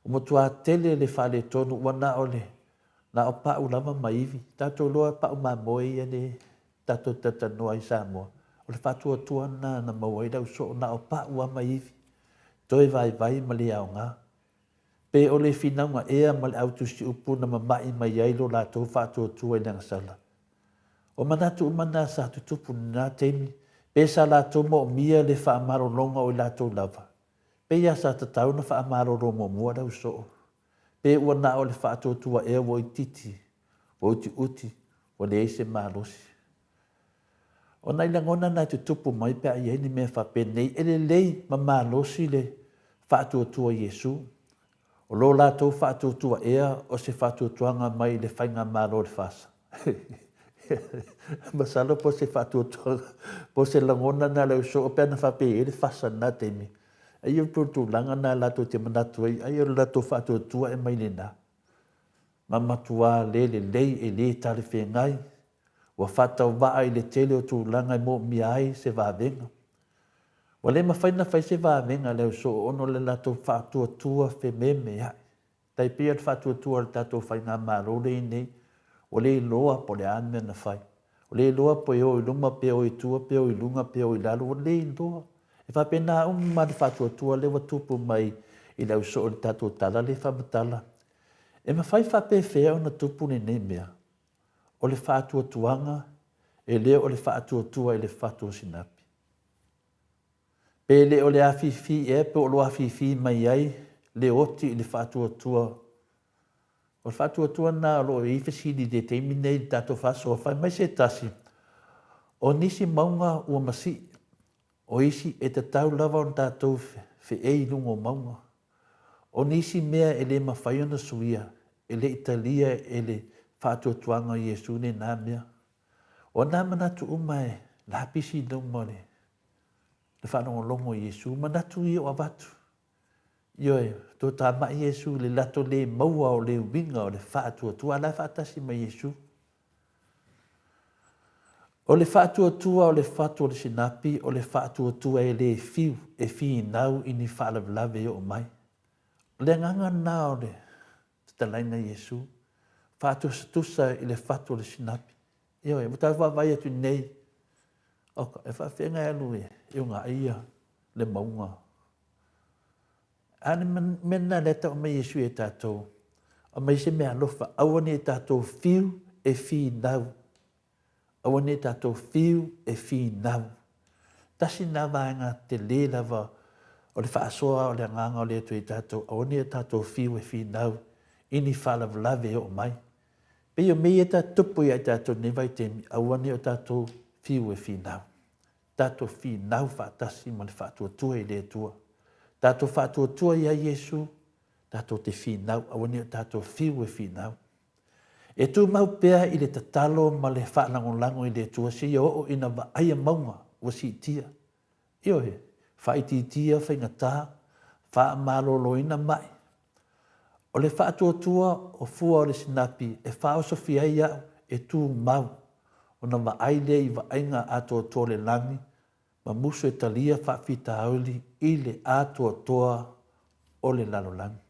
O motua tele le whale tonu, ua na ole, na o pau lava maivi, tato loa pau mamoe ia le tato tatanoa i Samoa. O le whaatuatua na mawai dau so, na o pau wa maivi. Toi vai ma le au ngā. Pe o le whinaunga ea ma le autusi upu na mamai mai ailo la tau whaatuatua i nanga sala. O manatu umana sa tutupu nā teimi, pe sa la tau mo mia le whaamaro longa o i la tau lava. Pe ia sa tatau na whaamaro romo mua rau so. Pe ua na o le whaatuatua ea wo i titi, wo uti, wo le eise marosi. O nai langona nai tutupu mai pe a ieni mea whapenei, ele lei ma marosi le whaatuatua Yesu. O lo lātou whaatuatua ea o se whaatuatuanga mai le whainga maro le whasa. Masalo po se whaatuatuanga, po se langona na leo so o pēna whape e le whasa nā teimi. Ai o tūtu langa nā lātou te manatu ai, ai o lātou whaatuatua e mai le nā. Mamatua le lei e le tari whengai, wa whatau waa i le tele o tū langa i mo miai se wāwenga. Wa le mawhaina whai se wāwenga leo so ono le lātou whaatuatua whe meme ai. Tai pia whaatuatua le tātou whai ngā marore i nei, o le loa po le anme na whai. O le loa po i o i lunga, pe o i tua, pe o i lunga, pe o i lalo, o le loa. E whapena ma le whaatuatua le watupu mai i leo so o le tātou tala le whamatala. E mawhai whape whea o na tupu ni nei mea. O le whaatuatuanga, e leo o le whaatuatua i le whaatua sinapi. Pe le o le awhiwhi e pe o lo awhiwhi mai ai, le oti i le whaatuatua. O le whaatuatua nā lo i whesini de teimi nei tātou whaso, whai mai se tasi. O nisi maunga ua masi, o isi e te tau lava o tātou whe ei lungo maunga. O nisi mea e le mawhaiona suia, e le Italia e le whaatuatuanga Yesu ne nā mea. O nā manatu umae, la pisi nau mole. Le whanonga longo Yesu, manatu i o avatu. Ioe, tō tā mai Iesu le lato le maua o le winga o le whaatua ala whaatasi mai Iesu. O le whaatua o le whaatua le sinapi, o le whaatua e le fiu, e fi nau ini whaalawlawe o mai. Le nganga nā o le tatalaina Iesu, whaatua tusa i le whaatua le sinapi. Ioe, mutai whawai atu nei, oka, e whawhenga alu e unga ia le maunga. Ane mena leta o mai Iesu e tātou, o mai se mea lofa, awane e tātou fiu e fi nau. Awane tātou fiu e fi nau. Tasi nā vāenga te le lava o le whaasoa o le nganga o le atu i tātou. Awane tātou fiu e fi nau. Ini whalawlawe o mai. Pei o mei e tā tupu i tātou nevai temi. Awane o tātou fiu e fi nau. Tātou fi nau whaatasi ma le whaatuatua i le atua. Tātou whaatuatua i a Iesu. Tātou te fi nau. Awane o tātou fiu e fi nau. E tu mau pea i le tatalo ma le whaanangolango i le tua si o ina wa aia maunga wa si tia. Io he, whaiti tia whaingata, wha malolo ina mai. O le whaatuatua o fua o le sinapi e whao sofia ia e tu mau. O na wa aile i wa ainga ato toa le langi, ma muso e talia whaafita auli i le ato toa o le lalolangi.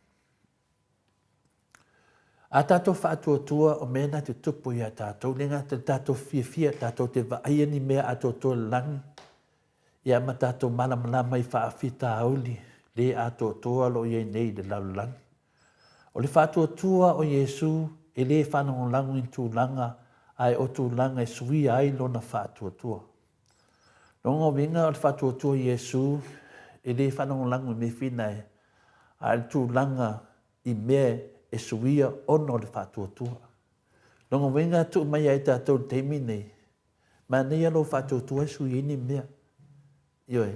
A tātou whaatuatua o mena te tupu i a tātou, lenga te tātou fia, tātou te waaia ni mea a tō langi. Ia ma tātou malamana mai whaafita auli, le a tō lo i nei le lau langi. O le whaatuatua o Iesu, e le whanangolangu i tūlanga, ai o tūlanga e sui ai lona whaatuatua. Rongo winga o le whaatuatua Iesu, e le whanangolangu i me whinae, ai tūlanga i mea e suia ono le whaatuatua. Longa wenga tu mai ai tātou teimi nei. Ma nei alo whaatuatua e sui ini mea. Ioe,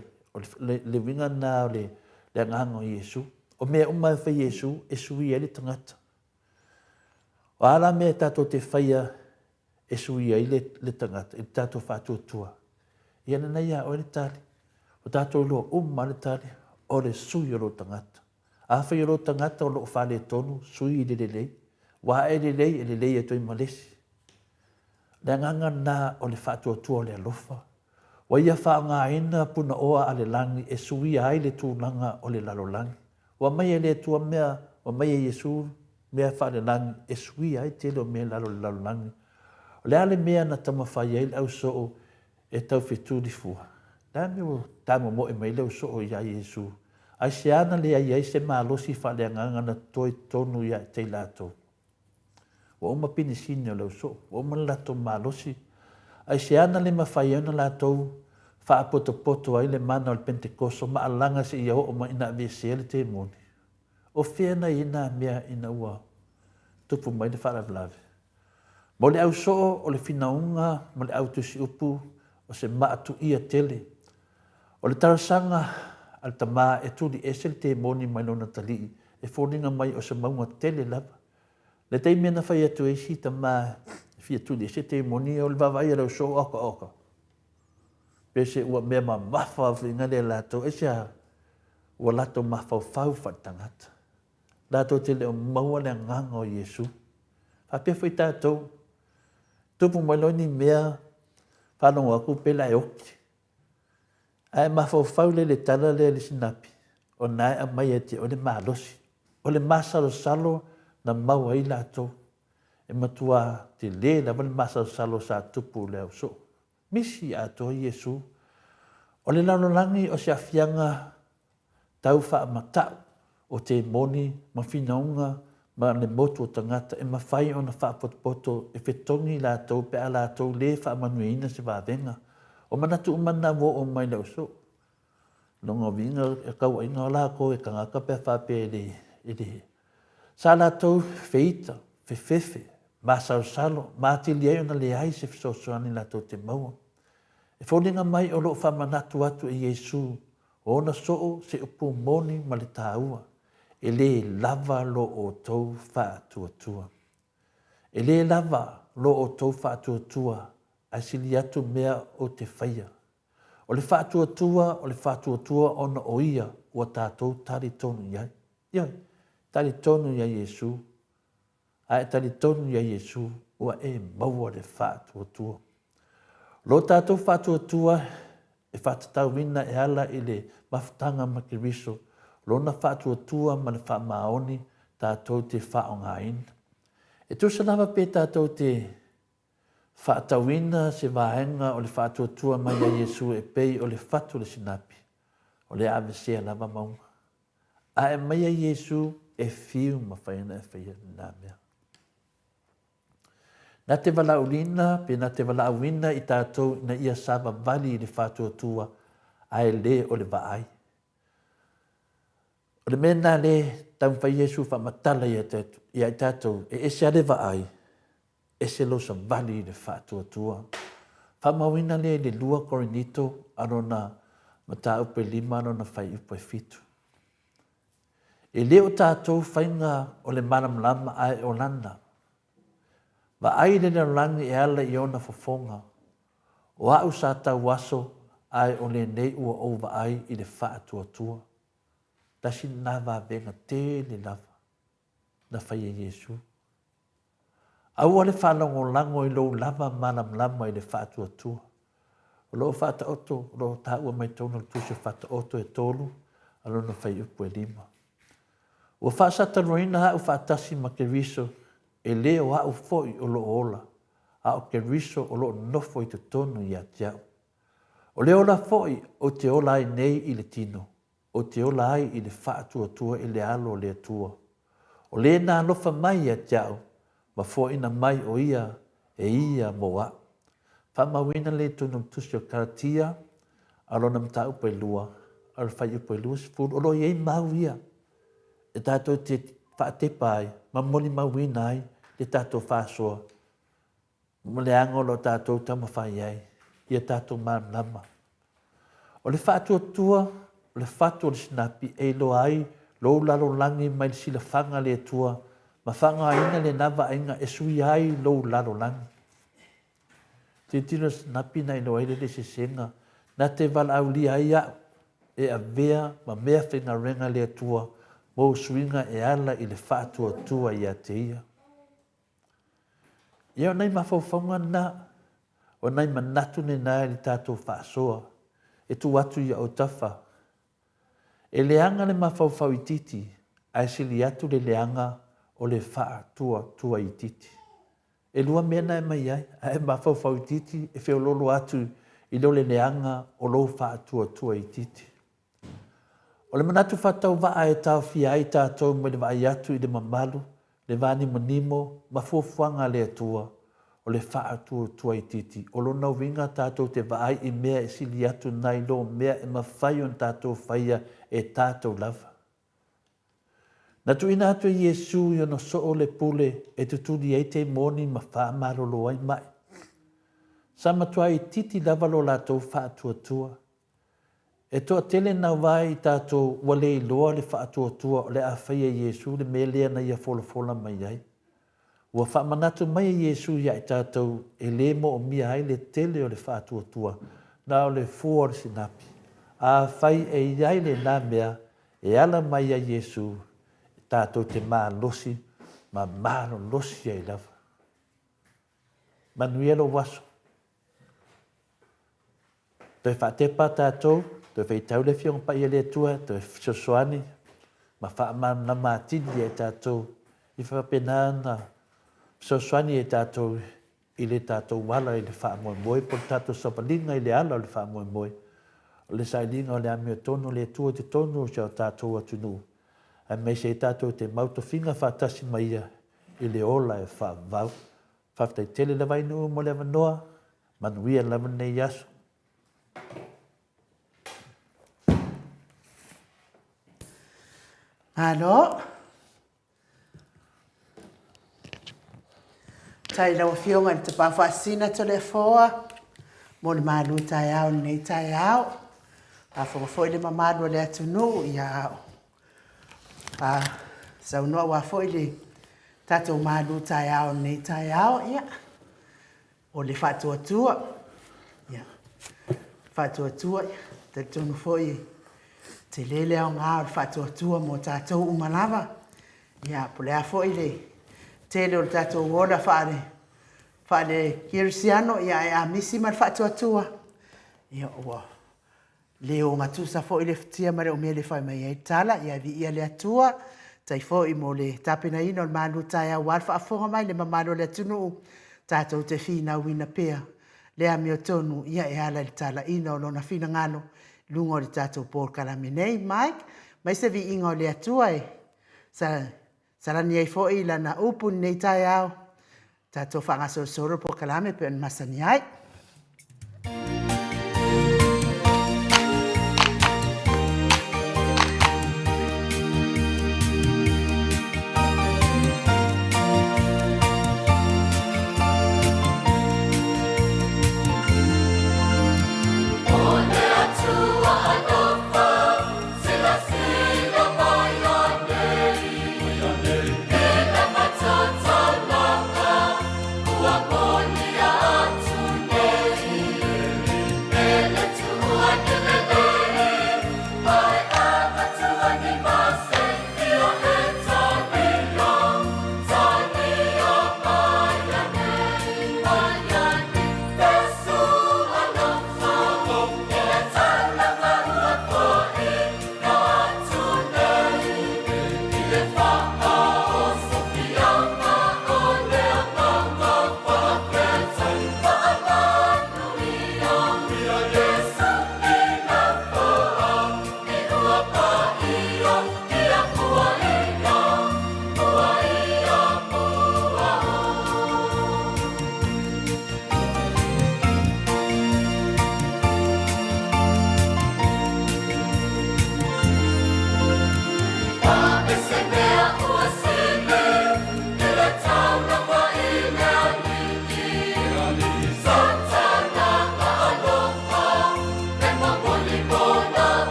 le winga nā le ngango Iesu. O mea umai whai Iesu e sui ele tangata. O ala mea tātou te whaia e sui ele le tangata. E tātou whaatuatua. Iana nei a o le tali. O tātou loa le tali. O le sui o lo tangata. A whai ro tangata o loo whale tonu, sui i lelei. Wa e lelei e toi malesi. Le nganga nā o le whaatuatua o le alofa. Wa ia wha ngā ina puna oa a le langi e sui ai le tūlanga o le lalolangi. Wa mai e le tua mea, wa mai e Iesu mea wha le langi e sui ai tele o mea lalolangi. O le ale mea na tama whai ai au soo e tau whitu di fua. La mea tamo mo e mai leo soo i a Iesu. Ai se ana le ai se malosi whaleanganga na toi tonu ia te lato. Wa uma pini sine o leo so, wa uma lato malosi. Ai se ana le mawhai ana lato whaapoto ai le mana o le Pentekoso ma alanga se ia o ma ina avese le te moni. O whiana ina mea ina ua tupu mai le whaalablave. Mo le au so o le whinaunga, mo le au tusi upu o se maatu ia tele. O le tarasanga al tama e tuli esel te moni mai lona tali e fōninga mai o se maunga tele lava. Le tei mena whai atu e si tama fia tuli esel te moni o le vavai rau so oka. Pese ua mea ma mafa whinga le lato e sia ua lato mafa whau whatangata. Lato te leo maua le nganga o Iesu. Hapea whai tātou tupu mai loni mea whanonga aku pela e oki. Ai mawhau le tala le sinapi. O nai a mai ati o le malosi. O le masalo na mau ai lato. E matua te le la le masalo sa tupu leo so. Misi ato Iesu. O le lalolangi o se afianga tau wha matau. O te moni ma whinaunga ma le motu o tangata. E mawhai o na wha poto e whetongi lato pe a lato le wha manuina se wavenga. O manatu umana wo o mai lau so. Longa vinga e kau inga o lako e kangaka pe whape e le. Sa latou feita, fefefe, masau salo, mātili ai o na le ai se fisosoani latou te maua. E whoninga mai o loo whamanatu atu e Iesu. O na soo se upu moni ma le tāua. E le lava lo o tou whaatuatua. E le lava lo o tou whaatuatua. Ai sili atu mea o te whaia. O le whaatuatua o na oia ua tātou tari tonu iai. Ia, tali tonu ia Yesu. Ai tali tonu ia Yesu. Ua e maua le whātua. Lo tātou whātua e whātatau wina e ala i le mafutanga ma ki riso. Lona whātua ma le whaamaoni tātou te whaongaina. E tusa nama pe tātou te whaatawina se vahenga o le whātua mai a Yesu e pei o le whatu le sinapi. O le avesea lava maunga. A e mai a Yesu e fiu ma whaina e whaia nā mea. Nā te walaulina, pe nā te walaulina i tātou na ia sāwa vali i le whātua a e le o le vaai. O le mena le tauwhai Yesu whamatala i a tātou e ese ale vaai, ese lo sa vali i le whātua. Whamawina le le lua korinito anona mata upe 5 anona whai upe 7. E leo tātou whainga o le maramlama ai o lana. Wa ai le rangi e ala i ona fofonga. O au sa tau waso ai o le nei ua o wa ai i le whaatua. Tasi nā wā venga te le lava. Na whaia Yesu. Au ale whanongo lango i lo lava maramlama i le whaatua. O lo whata oto, lo tāua mai tōna tusi whata oto e tōlu, alo na whai upu e 5. Ua whaasata roina hau whaatasi ma ke riso, e leo hau foi o lo ola, a o ke riso o lo nofo i te tonu i a tiau. O leo la foi o te ola ai nei i le tino, o te ola ai i le whaatua i le alo o le atua. O le nā lofa mai i a tiau, ma foi na mai o ia e ia moa. Whamawina le tunu tusi o karatia, alo na mta upa lua, alo whai upa lua sifuru, o lo iei mau ia. E tātou te whaatepai, ma moli mawina ai, le tātou whāsoa. Mole ango lo tātou tama whai ai, ia tātou mānama. O le whātua, o le whātua le sinapi, e lo ai, lo lalo langi mai le sila whanga le tua, ma whanga aina le nawa ainga e sui ai lo lalo langi. Te tino sinapi na ino aile le sesenga, na te wala au li ai au, e a vea ma mea whenga renga le tua, mo suinga e ala i le whātua i a te ia. Ia o nei mawhauwhaunga na, o nei manatu ne nā li tātou whaasoa, e tu atu i au tawha. E leanga le mawhauwhau i titi, ai sili atu le leanga o le whaatua i titi. E lua mena e mai ai, ai mawhauwhau i titi, e whiololo atu i lo le leanga o lo whaatua i titi. O le manatu whatau waa e tau fia i tātou me le vai atu i le mamalu, le vani manimo, mafuafuanga le atua, o le whaatua i titi. O lo nau winga tātou te vai i mea e sili atu nai lo mea e mawhai on tātou whaia e tātou lava. Na tu ina atu i Yesu i ono so o le pule e tutuli e te moni ma whaamaro lo ai mai. Samatua i titi lava lo lātou whaatua. E toa tele na wai i tātou wale i loa le whaatua o le awhaia Yesu le melea na ia fola mai ai. Ua whaamanatu mai Yesu ia i tātou e le mo o mia ai le tele o le whaatua na o le fua o le sinapi. A whai e iai le nā mea e ala mai a Yesu tātou te maa losi, ma māno losi ai lava. Manuelo waso. Toi whaatepa tātou, toi whaitau le fiong pa ia le tua, toi sosoani, ma whaamana na mātini e tātou, i whapena na sosoani e tātou, i le tātou wala i le whaamoe por tātou sopalinga i le ala o le whaamoe. O le sailinga o le amio tono le tua te tono o siao tātou atunu. A mei se tātou te mauto finga whaatasi mai ia i le ola e whaavau. Whaftai tele lewa inu mo lewa noa, manuia lewa nei yasu. Alo. Tai lau fionga ni te pawhasina to le foa. Mo le malu tai au nei tai au. A whakafoi le mamadu le atunu i au. Sau noa wa foi le tatou malu tai au nei tai au. Ia. O le whatuatua. Ia. Whatuatua. Te tonu foi te lele o ngā o whatuatua mo tātou umalawa. Ia, pulea fo i le. Te leo tātou woda whaare kirisiano, ia e a misi mar whatuatua. Ia, ua. Leo ngā tūsa fo i le whatia mare o mea le whai mai e tala, ia vi ia le atua. Tai fo i mo le tapena ino o malu tai au wal whaafonga mai le mamalo le tunu tātou te whina wina pea. Lea mi o tonu ia e ala le tala ina o lona whina ngalo lungo le tātou Paul Karami nei, Mike. Mai se vi inga o le atua e. Sarani ai fo i lana upu nei tai au. Tātou whangasoro Paul Karami pe on masani ai.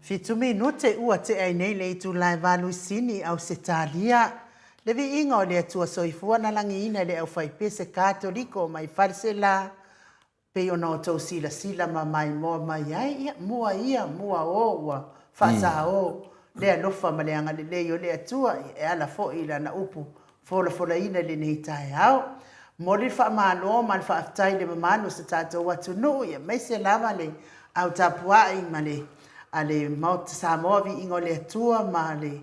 Fitu minute ua te ai nei le tu lai valu sini au se talia. Le vi inga o le atua soifua na langi ina le au fai pese katoliko mai farsela. Pe ona o tau sila ma mai moa mai ai ia mua o ua fasa o le alofa ma le anga le o le atua e ala fo i la na upu fola ina le nei tai au mo le fa malo ma le fa aftai le mamano se tato watu no ia mai se lava le au tapua i ma le ale maut Samoa vi ingo le atua ma le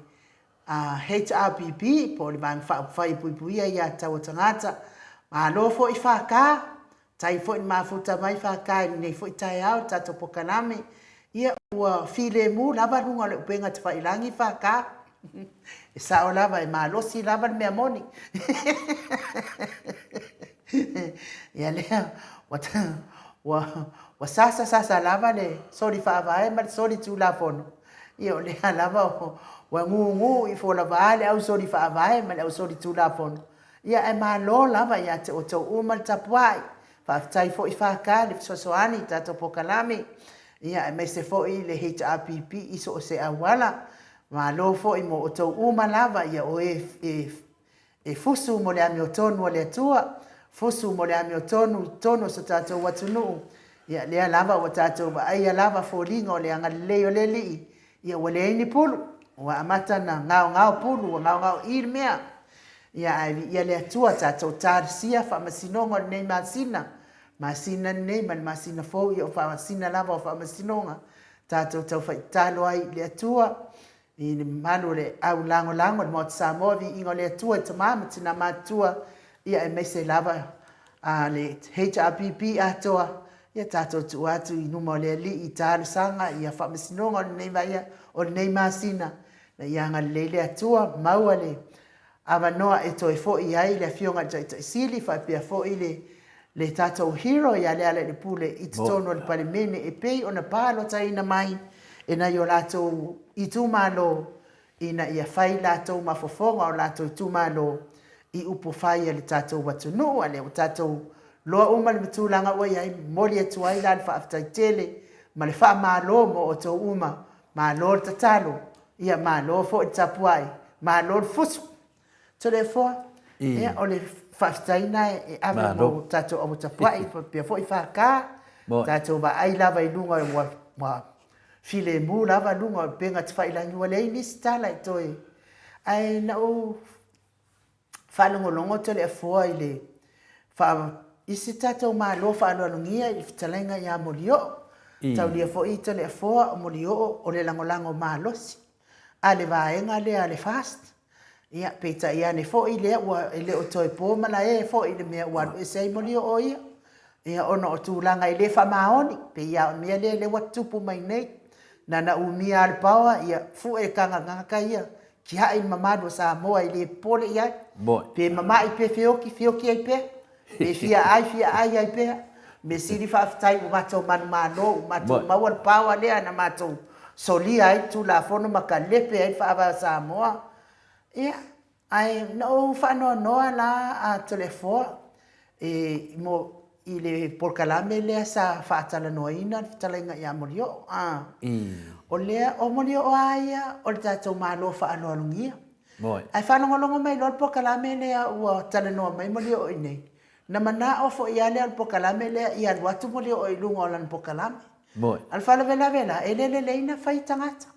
HRPP po le bang fa pui ia tau tangata ma lo fo i fa ka tai fo ma futa mai fa ka nei fo tai au tato pokanami ia ua file mu lava lunga le upenga te whailangi whaka. E sao lava e malosi lava mea moni. Ia lea, wa sasa lava le sori whaavae ma le sori tu la fono. Ia o lea lava wa ngu i fo lava ale au sori whaavae ma le au sori tu la fono. Ia e malo lava ia te o tau umal tapuai. Whaafitai fo i whaka le fisosoani tato pokalami. Ia me se fo i le HRPP iso o se awala ma lo fo i mo o tau uma lava ia o e fusu mo le ami o tonu o le atua fusu mo le ami o tonu sa tātou watunu ia lea lava o tātou ba aia lava fo linga o le anga leo le li ia o le ini pulu o amata na ngao pulu o ngao il mea ia le atua tātou tārisia wha masinonga nei masina nei man masina fo i o fa masina lava o fa masinonga tatou tau fai talo ai le atua i le malu le au lango mo Samoa vi ingo le atua te mama tina matua ia e mese lava le HRPP atoa ia tatou tu atu i numa le li i talo sanga ia fa masinonga o nei vai o nei masina na ia nga le atua maua le avanoa e toi fo i ai le fionga tai sili fa pia fo i le tātou hero ia le ale le pule i tono le pale mene e pei o na palo ta ina mai e na yo lātou i tūmalo ina ia whai lātou mafofonga o lātou i tūmalo i upo whai le tātou watunu ale o tātou loa uma le mitūlanga oi ai mori atu ai la le whaaftai tele ma le wha malo mo o tau uma ma lo le tatalo ia ma lo fo i tapuai ma lo le fusu to le fo ia o le whaftaina e ame mo tātou o tapuai pia fo i whaka tātou ba ai lava i lunga wa file mu lava lunga penga te whailangi wa lei nisi tala i toi ai na o whalongolongo tole a fua i le isi tātou ma lo whaalongia i whitalenga i a molio tau lia fo i tole a fua o molio o le langolango ma losi a le vaenga le a le fast ia peta ia ne fo i le ua ele o toi po mala e fo i le mea ua e sei molio o ia ono o tūlanga i le whamaoni pe ia o mea le watupu mai nei na umia al pawa ia fu e kanga ngaka ia ki hai mamado Samoa i le pole ia pe mama i pe fioki ai pe fia ai ai pe me siri whaftai u matou mano u matou mawal pawa lea na matou solia ai tu la fono makalepe ai whaava Samoa ia ai no whanoa la a telefoa mo i le porkalame lea sa whaatala noaina talenga i a morio o lea o morio o aia o le tātou malo whaanoalungia ai whanongolongo mai lo porkalame lea ua tala noa mai morio o inei na mana o fo ia lea o porkalame lea i aluatu morio o ilunga o lan porkalame al whala vela e le leina whai tangata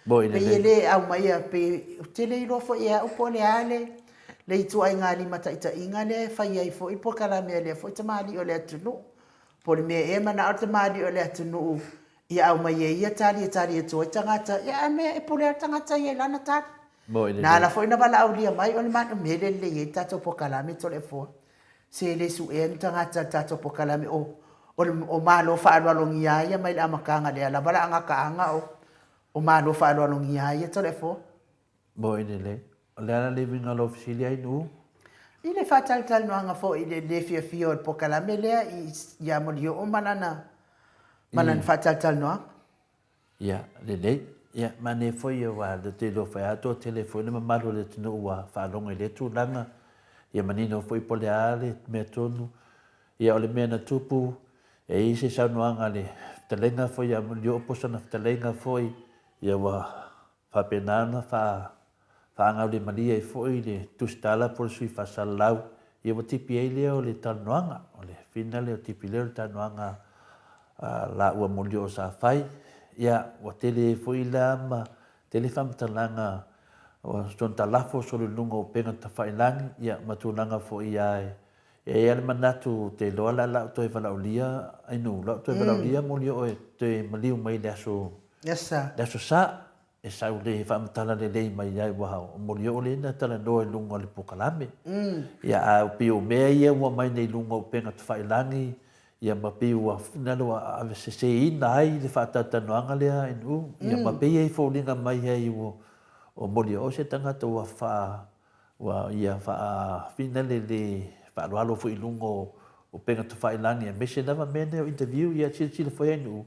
pe ele au mai pe tele i rofo ia upo le ale le itu ai ngali mata ita inga le fai ai fo i porkalame le fo tamali o le atunu por me e mana o tamali o le atunu ia au mai ia tali tu tangata ia me e pole tangata ia lana tali na la fo ina bala au lia mai o le manu mele le ia tato porkalame to le fo se le su e tangata tato porkalame o malo fa alongia ia mai la makanga le la bala anga kaanga o malo fa alongia ia to le fo le ala living all of Silia nu i le fatal no anga fo i le fia o porkalame lea i ia molio o manana fatal no ia le ia mane foi wa de te lo fa to telefone ma malo le tino wa fa longa le tu langa ia manino foi poleale me tonu ia ole mena tupu e ise sa no anga le telenga foi ia molio posana telenga foi ia wa fa penana fa anga le malia i foi le tustala por sui fa salau ia wa tipi ele o le tanoanga o le finale o tipi le tanoanga la ua molio sa fai ia wa tele foi la ma te le whamatalanga o son talafo so le lunga o penga ta whailangi ia matulanga fo ia e ale manatu te loa la toi valaulia ai no la toi valaulia mo lio e te maliu mai le aso le aso sa e sau le whamatala le mai ai wahao mo lio le na tala no e lunga le pokalame ia a pio mea ia ua mai nei lunga o penga ta whailangi ia mapiu a finalo a se ina ai le whatatanoanga lea inu ia mapi ei fōlinga mai ai o moli o se tangata ua ia wha finale le whaaloalo fo ilungo o penga tu whailangi a mese lava mene o interview ia chile foi inu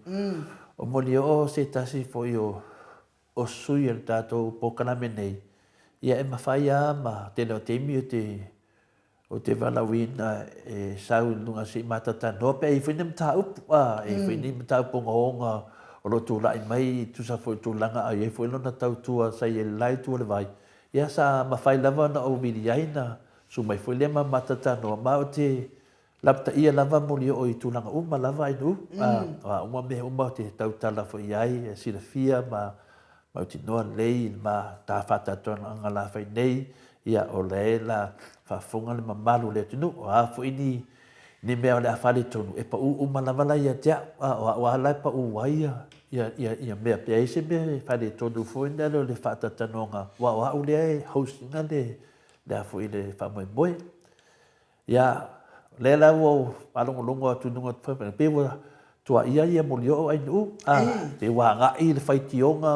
o moli o se tasi foi o sui al tato pokalame nei ia e mawhai a ma te leo teimi o te walawina e sau lunga si matatano pe e whine mta upu e whine mta upu ngonga o lo tu lai mai tu sa foi tu langa ai e foi lona tau tua sai e lai tu le vai ia sa mawhai lava na o vili aina su mai foi le ma matatano ma o te lapta ia lava moli o i tu langa uma lava ai nu uma me uma te tau tala foi ai e sila fia ma o te noa lei ma ta whatatona anga la whai nei ia o le la whafonga le mamalu le tunu o a fo ini ni mea o le awhale tonu e pa u malavala ia tea o a lai pa u waia ia mea pia ese mea whale tonu fo ina le whatatanonga wa u lea e hostinga le a fo i le whamoe moe ia le la o alongolongo atu nunga whapena pe wa tua ia moli o ai nu te wanga i le whaitionga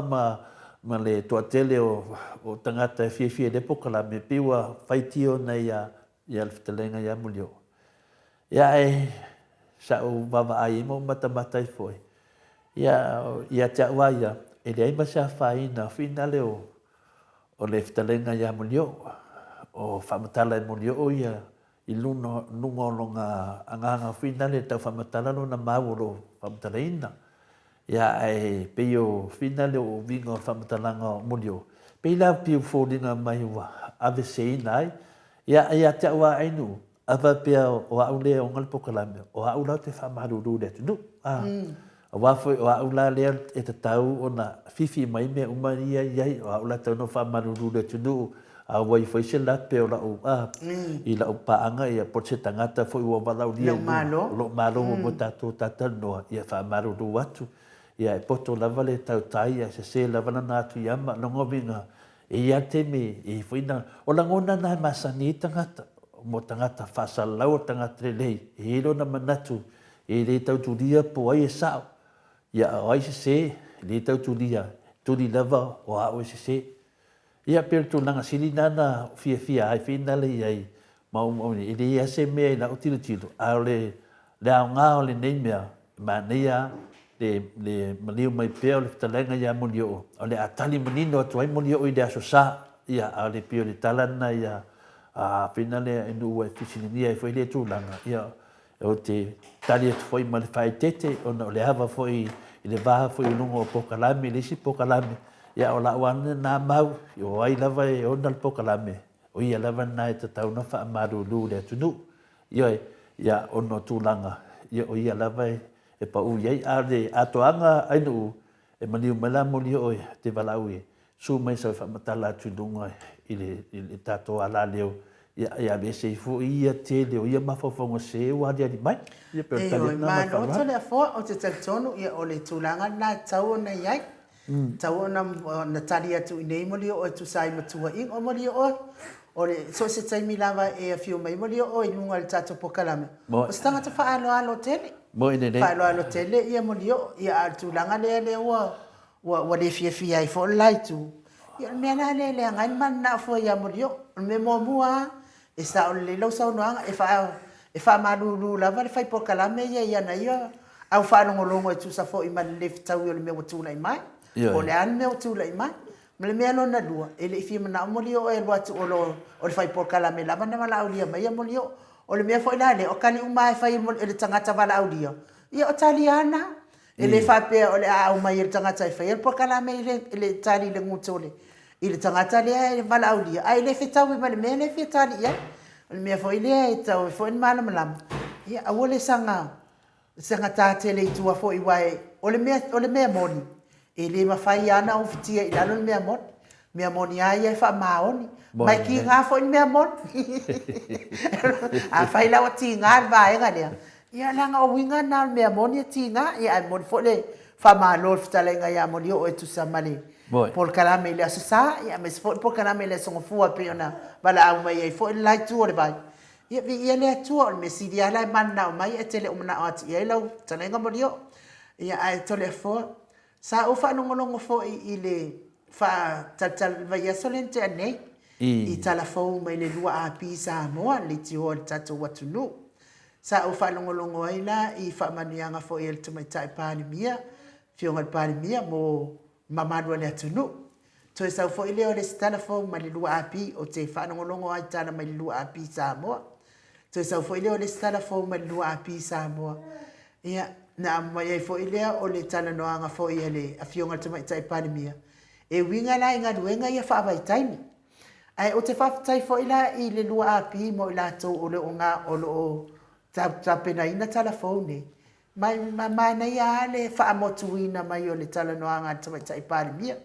ma le toa tele o tangata e fie le pokala me piwa whaitio na ia le whitalenga ia mulio. Ia e sa o wawa ai mo matamata i foi. Ia te awa ia e le aima sa whaina whina o le whitalenga ia mulio o whamatala i mulio o ia i lunga o longa anganga whina le tau whamatala lo na mauro whamatala ina. Ia e peo whina le o vinga o whamatalanga o mulio. Pei la piu fōringa mai wa ave seina ai. Ia te awa ainu. Ava pia o au lea o ngalpokalame. O au lau te whamaruru le tunu. O au la lea e te tau o na fifi mai mea umaria iai. O au la tau no whamaruru le tunu. A wai foi se la pe o la o i la o paanga ia por se tangata foi o walau lia. Lo malo o tato tatanoa ia whamaruru watu. Ia e poto lava le tau tai ia se lava na natu iama longo vinga e ia te me e fuina o langona na masani tangata mo tangata whasalau tangata le lei e hiro na manatu e le tau turia po ai e sao ia o ai se le tau turia turi lava o au se ia per tu langa sili nana fia ai fina le ai mau e le ia se me la utilo tilo a le au ngao le nei mea ma neia le maliu mai peo le talenga ia molio o le atali menino atu ai molio i le aso sa ia a le pio le talana ia a finale e nu e fisilinia e foi le tūlanga ia o te tali atu foi ma le whaetete o le hava foi i le vaha foi lungo o pokalame le si pokalame ia o la wana nā mau i o ai lava e ona le pokalame o ia lava nā e tatau na wha amaru lu le atunu ia ono tūlanga ia o ia lava e pa u iai a le atoanga ainu e maniu mala moli o te walau e su mai sa whamatala atu lunga i le tato ala leo ia me se fu ia te leo ia mawhawhonga se ua di mai ia per tali na mawhawhonga. E o tole a fo o te taktonu ia o le tūlanga na tau na iai tau na tali atu i nei moli o tu sai matua ing o moli o le so se taimi lava e a fiu mai moli o i lunga le tato pokalame o stanga te whaalo tele Whaelo alo tele ia molio ia atu langa le wa le fia i fo laitu. Ia mea na le ngai man na fo ia molio me mo mua e sa o le lo sa no e fa malulu la va le fai pokalame ia na ia au fa longo e tu sa fo i man le tau i le me tu lai mai. O le an me tu lai mai. Me mea no na lua e le fia na molio e lo atu o le fai pokalame la va na mala o ia mai molio. O le mea foi lale, o kani umai fai le tangata wala audio. Ia o taliana, e le whapea o le a umai le tangata i fai. E po kalame i le tali le ngutole. I le tangata lea e wala audio. Ai le whetau i male mea le whetali ia. O le mea foi lea e tau e foi ni mana malama. Ia awo le sanga tātele i tua foi wae. O le mea moni. e le mafai ana o fitia I lalo mea moni ai fa maoni mai ki ngā fo mea moni a fai lawa ti ngā vaenga lea ia langa o winga na mea moni ti ngā ia ai moni fo le fa malo fitalenga ia moni o e tu samale por kalame le asasa ia mes fo por kalame le songo fua pe ona bala au mai ai fo lai tu o le vai ia le tu o me si dia lai manna o mai e tele o mana ati ia lau talenga moni o ia ai tole fo sa o fa no fo I le fa tal vai solente nei I tala fo mai le lua a pisa mo le ti o tatu watu no sa o fa longo ai la I fa manianga fo el tu mai tai pani mia fionga pani mia mo mamadu le tunu to sa fo ile o le tala fo mai le lua a pi o te fa longo ai tala mai le lua a pisa mo to sa fo ile o le tala fo mai le lua a pisa mo ia na mai fo ile o le tala no anga fo ile a fionga tu mai tai pani mia e winga la inga duenga ia fa vai taimi ai o te fa tai fo ila I le lua api mo ila to o le onga o lo ta pena ina telefone mai na ia le fa motuina mai o le tala no anga te mai tai pali mia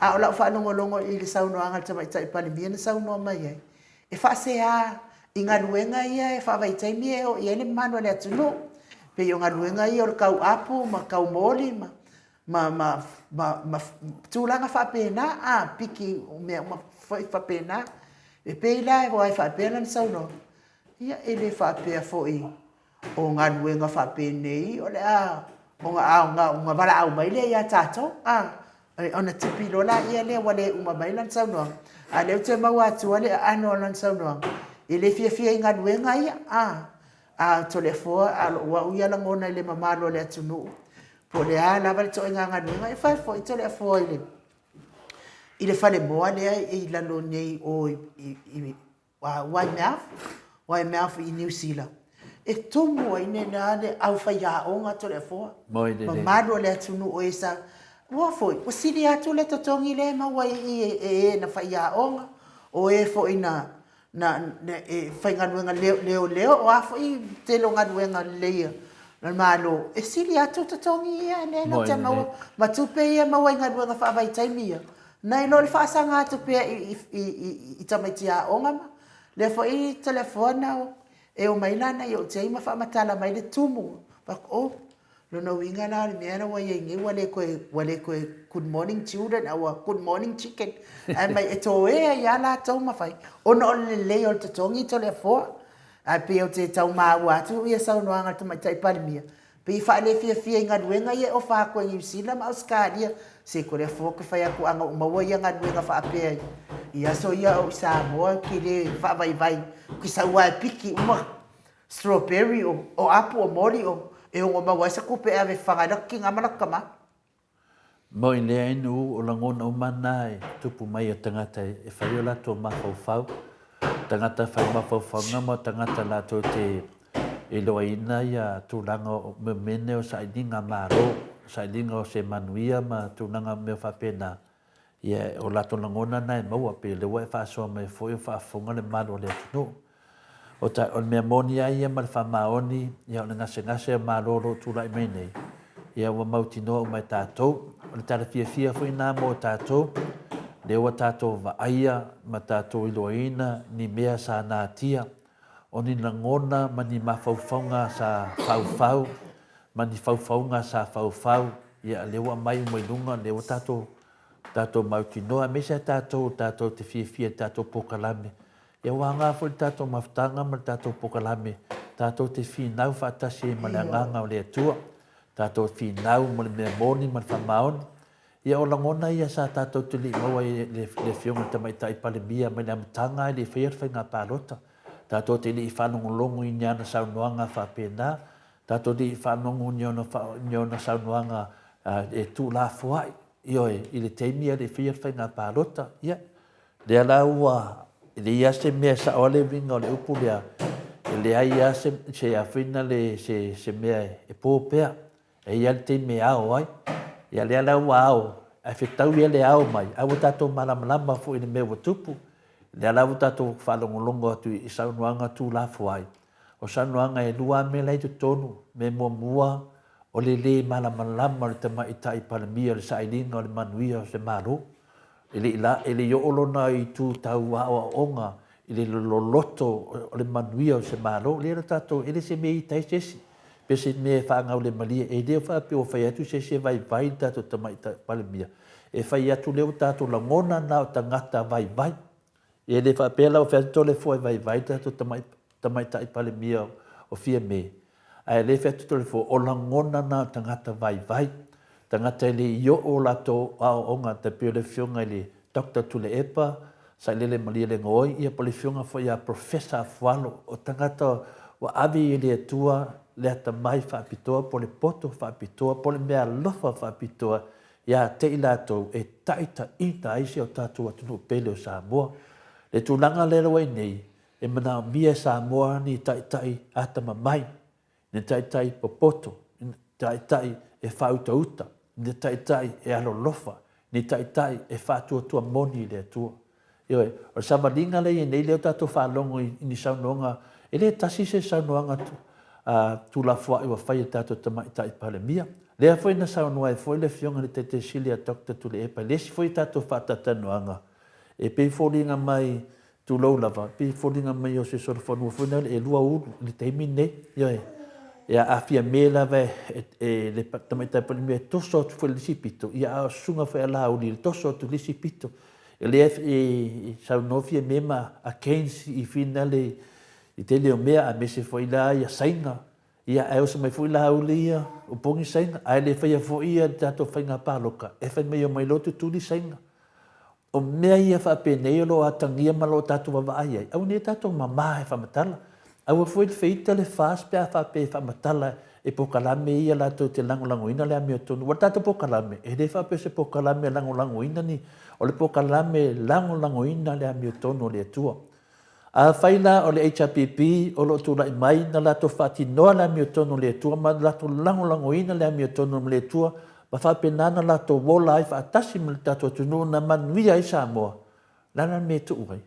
a o la fa longo I le sau no anga te mai tai pali mia na sau no mai ai e fa se a inga duenga ia e fa vai taimi e o ia le mano le atu pe yo nga duenga ia o kau apu ma kau moli ma tūlanga whapena a piki mea whapena e peila e wai whapena ni sauno ia ele whapea foi o ngā nuenga whapenei o le a o ngā wala au mai le ia tātou a ona tipi lola ia le wale uma mai lan sauno a leo te mau atua le ano lan sauno ele fia ngā nuenga ia a tole fo a wa uia langona le mamalo le atunu po le ala vale to nga ngani e fa fo I tole fo ile fa le moa le I la lo nei o I wai mouth I New Zealand e tomo I ne na le au fa ya o nga tole fo ma do le tunu o isa wa fo o sili atu le totongi le ma wai e na fa ya o nga o e fo ina na e fa nga leo o a fo I te lo nga nga le na malo e sili atu totongi ia ne na te mau matupe ia mau inga duanga wha vai taimia na ilo le whaasanga atupe I tamaitia onga ma le fo I telefona e o mailana I o te ima wha matala mai le tumu wak o Lono winga na le mea na wai wale koe good morning children awa good morning chicken ai mai e to e ia la tau mawhai ono o le leo te tongi telefona a pe o te tau mau atu ia sau noanga te mai tai palimia pe I whaale fia inga duenga ia o whako New Zealand ma o skaria se kore foka whai aku anga umawa ia inga duenga whaapea ia so ia o Samoa ki le whaavai ki saua e piki uma strawberry o apu o mori o e o mawa sa kupe ave whangaraki ngā manaka ma mo I lea inu o langona o mana e tupu mai o tangata e whai o lato mawhau tangata whai mawhauwhanga mo tangata lato te e loa ina ia tūlanga o mene o saidinga maro, saidinga o se manuia ma tūlanga me whapena. Ia o lato langona nai maua pe le wai whaasoa mai fwoi o whaafonga le maro le atunu. O mea moni ai ia ma le whamaoni, ia o le ngase maroro tūla I mene. Ia ua mautinoa o mai tātou, o le tala fia fwoi nā mo tātou, le ua tātou vaaia ma tātou iloina ni mea sa nātia. O ni langona ma ni mawhauwhaunga sa whauwhau, ma ni whauwhaunga sa whauwhau, ia le ua mai umailunga, le ua tātou mautinoa, me se tātou te fia tātou pokalame. Ia ua ngā fwoi tātou mawhtanga ma tātou pokalame, tātou te whinau whaatasi ma le nganga o le atua, tātou whinau ma le mea moni ma le whamaoni. Ia o langona ia sa tātou te li maua le whionga tamaitai palemia ma le amutanga le whiarwhai ngā pālota. Tātou te li whanongolongo I niana saunoanga whapena, tātou li whanongo niona saunoanga e tū la fuai. Ioe, I le teimia le whiarwhai ngā pālota. Ia, le ala ua, le ia se mea sa ole vinga o le upu lea, le ai ia se awhina le se mea e pōpea, e ia le teimea au ai. Ia le ala ua au, a whetau ia le au mai, au tātou malamalama fu I le mea watupu. Le ala ua tātou whalongolongo atu I saunoanga tū la fuai. O saunoanga e lua me lai te tonu, me mua, o le malamalama o le tamaʻitaʻi palemia o le saʻiliga o le manuia o se malo. E le yoʻolona i tutau aʻoaʻoga i le loloto o le manuia o se malo. Lea le tatou ele se mea itai sesi. Pe se mea whaangau le malia. E leo whaapeo whai atu se vai tatou tamaʻitaʻi palemia. E whai atu leo tatou langona na o tangata vai. E le whaapela o whaatole fo vai tatou tamaʻitaʻi palemia o fia me. Ai le whaatole fo o langona na o tangata vai. Tangata ele i o lato aʻoaʻoga te peo le fionga le Dr. Tule Epa, sa lele malia le ngoi, ia po le fionga fo ia Professor Afualo, o tangata wa avi le atua le ata mai whaapitoa, po le poto whaapitoa, po le mea lofa whaapitoa, ia te i lato e taita ita aise o tātua atunu pele o Samoa. Le tūlanga le rawa nei, e mana o mia Samoa ni taitai ata mamai, ni taitai po poto, ni taitai e whautauta, ni taitai e alolofa, ni taitai e whātua moni le atua. Ioi, o samalinga le nei leo tātou whālongo i ni saunoanga, e le tasi se saunoanga tu la fua i wa whai tātou tamaitai palemia. Lea foi na saunoa e foi le fionga le te silia Dr. Tule Epa, lesi foi tātou whātatanoanga. E pei fōringa mai tu laulava, pei fōringa mai o se sorofonu, foi na e lua uru, le teimi nei, ioi. Ia afia mela ve le tamaitai palemia toso tu foi lisipito, ia a sunga foi ala uli, toso tu lisipito. Le e saunofia mema a Keynes i fina le i te leo mea a mese foi la ia sainga. Ia e osa mai foi la uli ia o pongi sainga. Ai le fai a foi ia tato whainga pāloka. E fai mai o mai lotu tūli sainga. O mea ia whapene o lo atangia malo tato wawai ai. Au ne tato mamahe whamatala. Au foi le feita le fas pe a whape whamatala e pokalame ia lato te langolangoina le ame o tonu. Wa tato pokalame. E le whape se pokalame langolangoina ni o le pokalame langolangoina le ame o tonu le atua. A whaila o le HRPP o lo tūrai mai na lato whatinoa le ame o tonu le atua, ma lato langolangoina le ame o tonu le atua, ma whapenana lato wola ai whaatasi me le tato tunu na manuia i Samoa. Lana me tu uai.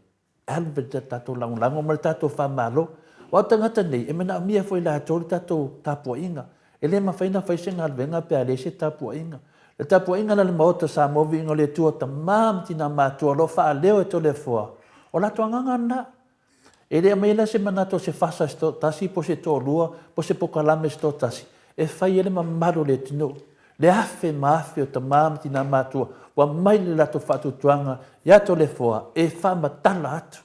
Alve tato langolango ma le tato whamalo. Wa tangata nei, e mena mia foi la tō le tato tapua inga. E le ma whaina whaisenga alvenga pe a lese tapua inga. Le tapua inga na le maota Samoa vinga le tua ta mam tina mātua lo wha leo e to le fua. O la tuanganga na. E rea meila se manato se fasa sto tasi po se tō lua, po se pokalame sto tasi. E whai ele mamaru le tino. Le afe maafe o ta mam tina mātua. Wa mai le lato whatu tuanga, ia to le fua, e wha matala atu.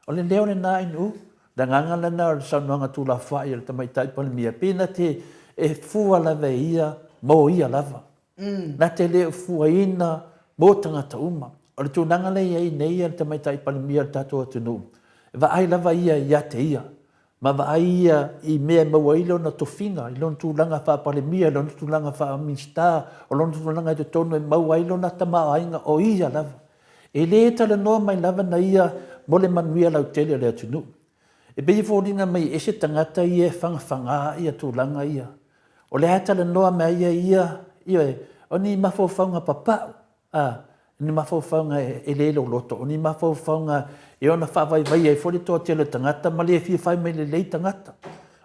O le leo le nā inu, da nganga lana o le saunuanga tū la whai o le tamaitai palemia. Pena te e fua lava ia, mo ia lava. Na te leo fua ina, mo tangata uma. O le tūnanga le ia i nei o le tamaitai palemia o le tato atunu. Va ai lava ia ia te ia. Ma va ai ia i mea maua ilo na tofinga, ilo na tūlanga wha palemia, ilo na tūlanga wha minsta, o ilo na tūlanga i te tono e maua ilo na tama ainga o ia lava. E le tala noa mai lava na ia mo le manuia lau tele le atunu. E bei fōringa mai ese tangata ia whangawhanga ia tūlanga ia. O le hatala noa mai ia, o ni mawhawhaunga papau. Ni mawhawhaunga e lelo loto, o ni mawhawhaunga e ona whawaiwai e fōri tō tele tangata, ma le fia whai mai le lei tangata.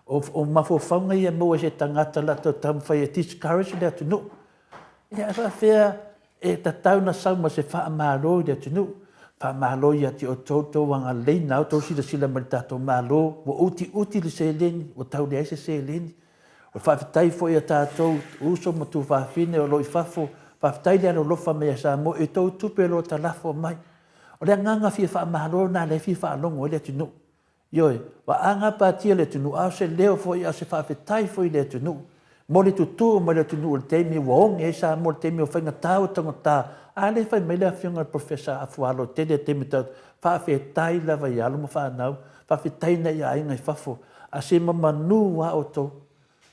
O mawhawhaunga ia mua se tangata la tō tamwhai e discourage le atunu. Ia whawhea e tatau na sauma se whaamaro le atunu. Whaamaro ia ti o tōtou wanga lei nao, tō sila mari tātou malo, o uti le se leni, o tau le aise se leni. O whawhitai fo ia tātou, uso ma tu whawhine o loi whafo, whawhitai le alo lofa mea sa mo, e tau tupe lo ta lafo mai. O le nganga fia whaamaro na le fia whaalongo le tunu. Ioi, wa anga pātia le tunu, au se leo fo ia se whawhitai fo i le tunu. Mo le tutu mo le tunu o le teimi waonge e sa mo le teimi o whainga tāu tangota. A le whai mele a whiunga Professor Afualo, tele teimi tau, whawhitai lava i alo ma whanau, whawhitai na i ainga i whafo, a se mamanu wa o tō.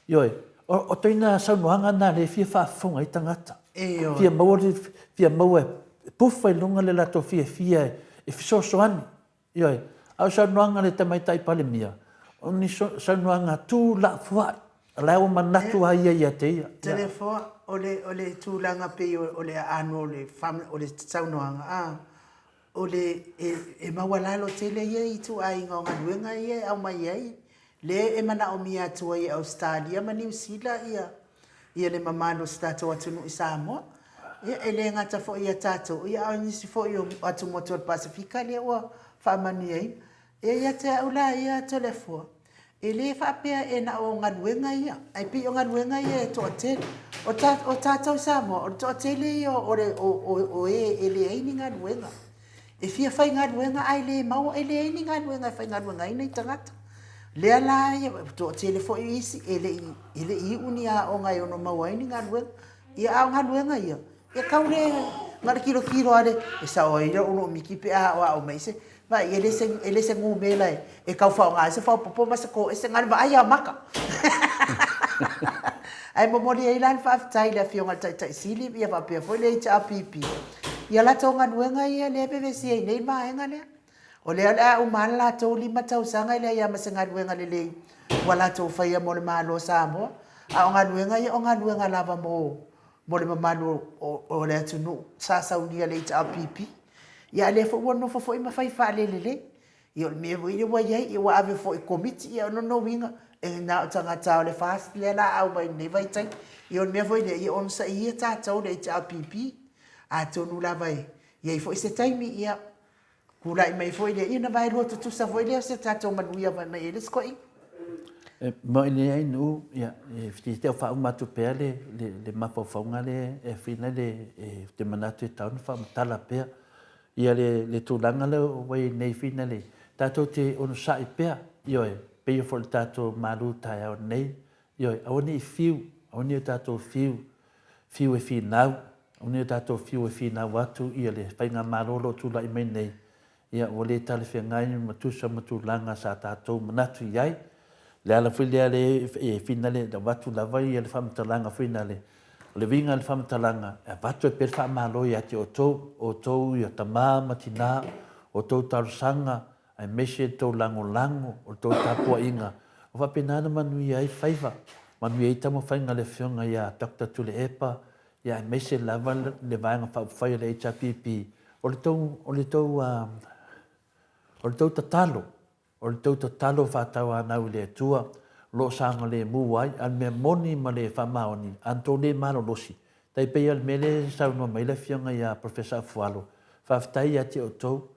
Ioi, o toina saunoanga nā le fia whaafunga i tangata. Fia maua pufa i lunga le lato fia e fisosoani. Ioi, au saunoanga le tamaitai palemia. O ni saunoanga tū la fuai. Lau manatu ai ia te ia. Tele fo o le tūlanga pe o le anu o le saunoanga. O le e mawalalo tele ia i tu ai ngonga nuenga ia au mai ai. Le e mana o mia tua i Australia ma New Zealand ia. ia le mamalo sa tātou atunu i Samoa. Ia e le ngata fo ia tātou. Ia au nisi fo i atu motor Pasifika le ua whaamani ei. Ia te aula ia telefua. E le whaapea e na o ngaruenga ia. Ai pi o ngaruenga ia e toa te. O tātou Samoa, o toa te le ia o e le eini ngaruenga. E fia whai ngaruenga ai le mau e le eini ngaruenga, whai ngaruenga ina i tangata. Lea la ia, toa te le fo i isi, e le i uni a o ngai ono mau aini ngaruenga. Ia au ngaruenga ia. Ia kaure ngara kiro are, e sa o ira uno miki pe a o au meise. Va ele se ngu mela e kau fa nga se fa popo masa ko e se ngal va ai maka. Ai mo mori ai lan fa tai la fionga tai sili ia va pe foi le cha pipi. Ia la tonga nuenga ia le be si ai nei ma enga le. O le ala o mala to lima tau sanga ile ia ma senga nuenga le wala to fa ia mo le malo Samoa. A onga nuenga lava mo le mamalo o le atunu sa unia le cha pipi. Ia le fo no fo i mafai fa le. Ia me voi wa ia wa ave fo i komiti ia no winga e na tanga tau le fast le la au mai ne vai tai. Ia me voi ia on sa ia ta tau le cha pipi. A tonu la vai. Ia fo i se taimi ia kula i mai fo i ia na vai lo tu sa fo i se ta tau manuia mai ele skoi. Mo ile ai no ia e te fa uma tu pe le mapa fonga le e fina le te manatu tau fa tala pe. Ia le tūlanga le wai nei fina le. Tātou te ono sa i pea, ioe, peo fo le tātou maru tai au nei, ioe, awane i fiu, awane o tātou fiu e finau, awane o tātou fiu e finau atu, ia le whainga marolo tūla i mei nei. Ia o le tale whiangai matusa matulanga sa tātou manatu iai, le ala whilea le e fina le, da watu lawai ia le whamatalanga whina le. Le vinga le whamatalanga, e watu e per whamaloi ati o tou i o tamā matina, o tou tarusanga, ai mese tou lango, o tou tapua inga. O whapenana manui ai whaiva, manui ai tamo whainga le whionga ia Dr. Tule Epa, ia mese lava le vaenga whauwhai le HPP. O le tou tatalo whatau anau le tua, lo sanga le muai an me moni ma le whamaoni an tō le maro losi. Tai pei al mele sau no mai le whianga ia Professor Fualo. Whaftai ati o tau,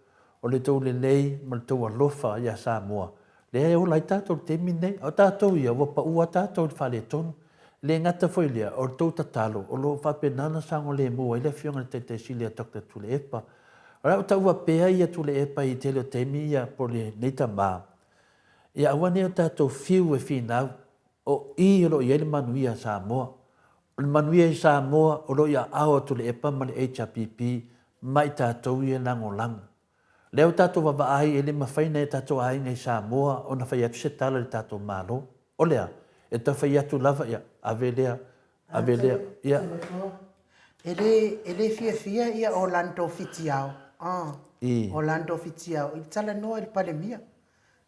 o le tau le lei ma le tau alofa ia Samoa. Le e o lai tātou te minei, o tātou ia wapa ua tātou le whale tonu. Le ngata foi lea o le tau tatalo, o lo whapenana sango le muai le whianga le te silia Dr. Tule Epa. Ora o tau wapea ia Tule Epa i te leo temi ia po le neita maa. Ia awane o tātou fiu e whinau, o i ro i ele manuia Samoa. O le manuia i Samoa, o ro ia ao Tule Epa ma le HPP, mai tātou i e lango. Leo tātou wawaai ele mawhaina e tātou ai ngai Samoa, o na whai atu se tala le tātou malo. O lea, e ta whai atu lava ia, ave lea, ia. Ele fia ia Orlando Fitiao. Orlando Fitiao, i tala noa il palemia.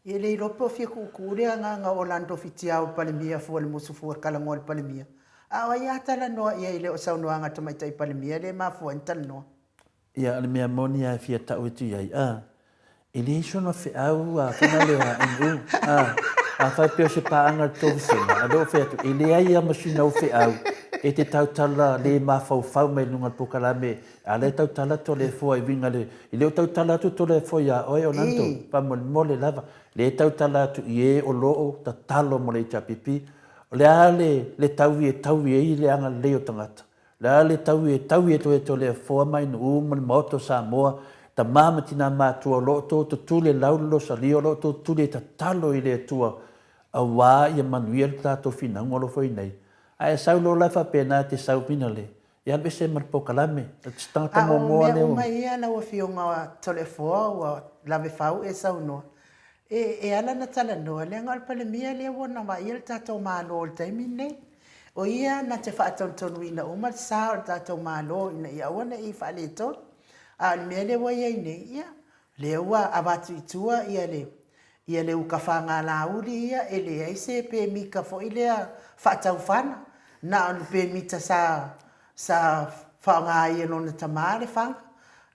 Ele ropo fia kukurea nga Orlando Fitiao palemia fua le musu fua kalangoa le palemia. Awa ia tala noa ia ile o sau noa nga tamaitai palemia le ma fua intala noa. Ia ale mea moni a fia tau etu iai. Ele iso no fe au a whana lea ingu. A whai peo se paanga tō whenga. A do fe atu. Ele ai a masina o fe au. E te tautala le mawhau mai lunga pokalame. A le tautala to le fua i vinga le. I leo tautala tu to le fua ia oe o nanto. Pa mole lava. Le tautala tu i e o loo ta talo mo le chapipi. Le a le tau e i le anga leo tangata. Le a le tau e to le fua mai no uma le moto Samoa. Ta mama tina mātua loo to tule laulo sa lio loo to tule ta talo i le tua. A wā i a manuia le tato fina ngolo foi nei. Ai sau lo la fa pena te sau pina le. Ia be se mar pokalame. Tata mo mo le. O mai ia na o fionga telefo o lave fau e sau no. E ala na tala no le ngal pale mia le wona ma ia tato malo te mine. O ia na te fa ton wina o mal sa tato malo ina ia wona I fa le to. A me le wa ia nei ia. Le wa abatu itua ia le. Ia le ukafanga la uri ia ele ai se pe mi ka fo ile fa tau fana. Na on pe mita sa whaonga ia no na tamare whanga.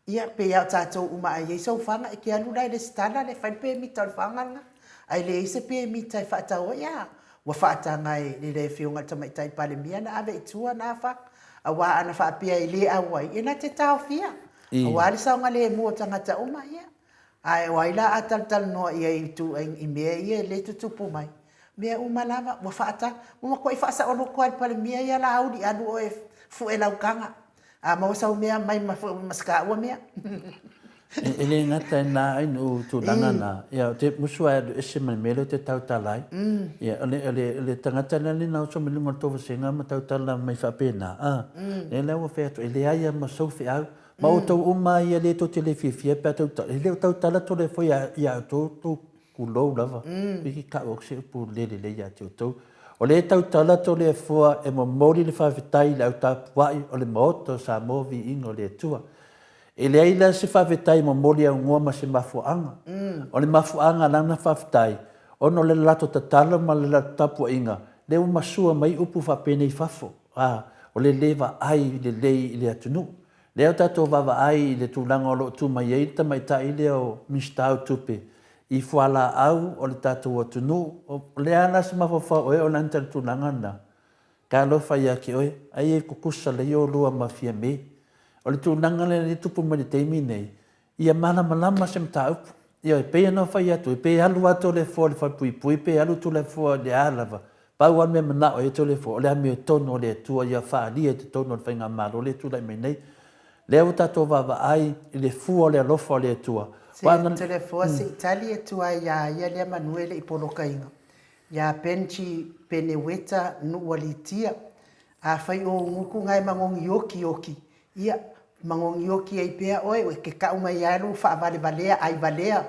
Ia pe iau tātou uma ai ei sau whanga e ki anu lai le stana le whain pe mita o whanga nga. Ai le eise pe mita i whaatau ia. ua whaatangai ni le whiunga tamaitai pale mia na ave itua na wha. A wā ana whaapia i le awai, e na te tau whia. A wā li saunga le mua tangata uma ia. Ai waila atal no ia i tu i mea ia le tutupu mai. Mea umalava, ua whaata, uma koe whaasa ono koe pale mia ia la audi anu o e fu e laukanga. A mawasau mea mai maska ua mea. Ele ngata na ai no tu langa na ya te musua e se melo te tau talai ya ele tangata na ni na so me lunga to senga ma tau tala mai fa pena ele o fe to ele ai ma so fe au ma o to uma ia le to tele fi pe tau ele tau tala to le foi ya to kulo lava ki ka o se pu le ya to o le tau tala to le foi e mo mori le fa vitai la ta puai o le moto sa movi ingo le tua ele aila se whawhetai mo mori au ngoa ma se mafuanga. O le mafuanga lana whawhetai. Ono le lato tatala ma le lato tapua inga. Leo masua mai upu whapene i whafo. O le lewa ai le lei i le atunu. Leo tato wawa ai i le tūlanga o lo tu mai eita mai ta i leo mistau tupe. I whala au o le tato o atunu. O le ana se mawhawha oe o lanta le tūlanga na. Ka lofa ia ki oe. Ai e kukusa le o lua mafia me. O le tūnanga le tupu ma le teimi nei, ia malama se mta upu. Ia e pei anō whai atu, e pei alu atu le fō le whai pui, pei alu tu le fō le ālawa. Pau an me mana o e to le fō, o le ame o tono le tua, ia whaalia te tono le whainga malo, le tu lai mei nei. Le au tato wawa ai, i le fua le alofa le tua. Se le fō se itali e tua ia le manuele i poloka inga. Ia penchi pene weta nuua litia, a whai o nguku ngai mangongi oki. Ia mangongi oki ai pea oe ke kau mai alu whaavale valea ai valea.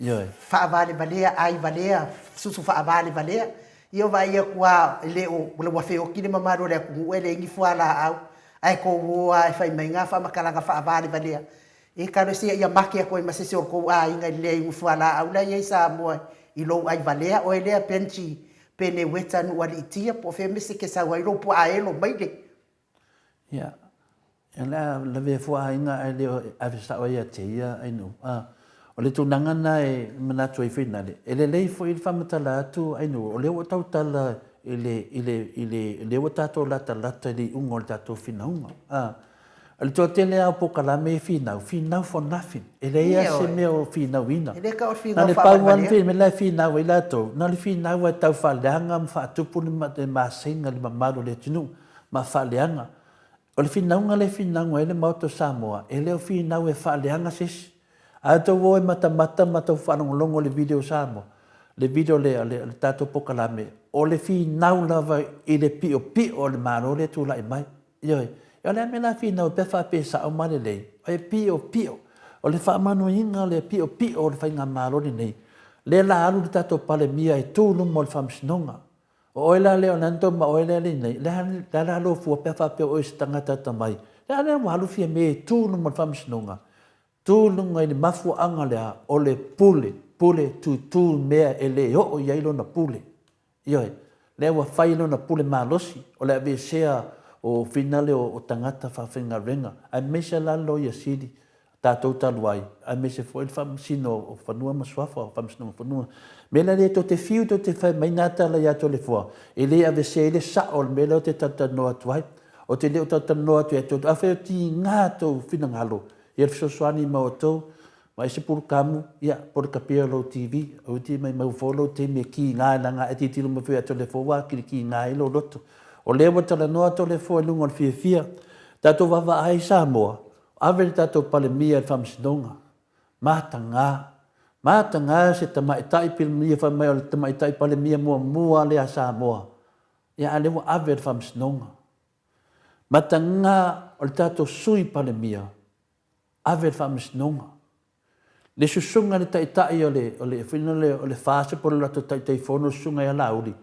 Whaavale valea ai valea, susu whaavale valea. Ia vai ia kua leo le wafe oki le mamaro le kungu e le ingi fuala au. Ai ko ua e whai mai ngā whamakalanga whaavale valea. E karo sia ia maki a koe masese o kou a inga le ingi fuala au la ia Samoa i lou ai valea oe lea penchi pene weta nuua litia po fe mese ke sa wairo po a elo maile. Ia. Ela la ve fua inga ai le avisa o ia te ia ai no o le tunanga na e mana tu i fina le ele le fo il famata la tu ai no o le o tau tala ile o tato la li ungol tato fina unga al to tele a po kala me fina for nothing ele ia se me o fina wina ele ka o fina fa pa wan fi me la fina we la to na le fina wa tau fa langa fa tu pu ma singa le mamalo le tunu ma fa langa o le finaunga le finaunga ele mauto Samoa, ele o finau e whaaleanga sisi. Ato wo e mata matau whanongolongo le video Samoa. Le video le tato pokalame. O le finau lava i le pio le maro le tula i mai. Ioi, o le amena finau pe whapesa o mare lei. O e pio. O le whaamano inga le pio o le whainga maro le nei. Le la alu le tato pale mia e tūlu mo le whamsinonga. O oila leo nanto ma oila le nei le la lo fu pe fa pe o stangata tamai le walu fia me tu no mo famsnunga tu no ngai mafu anga le o le pule tu me ele o yailo na pule yoi le wa failo na pule malosi o le ave sea o finale o tangata fa finga renga a mesha la lo ya sidi tatou taluai a mesha foi famsino o fanua maswafa o famsino fanua mela le to te fiu to te fai mai nata la ya to le fo ele ave se ele sa o mela te tata no atuai o te le tata no atu to afa ti ngato fina ngalo e so swani ma to mai se por kamu ya por capelo tv o ti mai mau follow te me ki nga nga e ti tilo mo fe to le fo wa ki nga lo loto o le mo tala no to le fo lungo fia tato va ai Samoa ave tato pale mia famsdonga matanga se tamaitai pil mia fa mai tamaitai pale mia mua le a Samoa ia ale mo ave famsdonga matanga o tato sui pale mia ave famsdonga le susunga le taitai ole finale ole fase por la taitai fono sunga ya lauli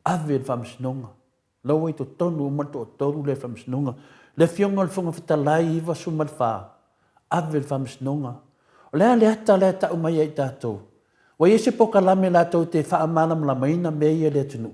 ave famsdonga lo i to tonu mo to tonu le famsdonga le fionga fonga fitalai va sumal fa ave famsdonga le ata o mai ai tatou wa ese poka lame la to te fa amana la maina me ia le tunu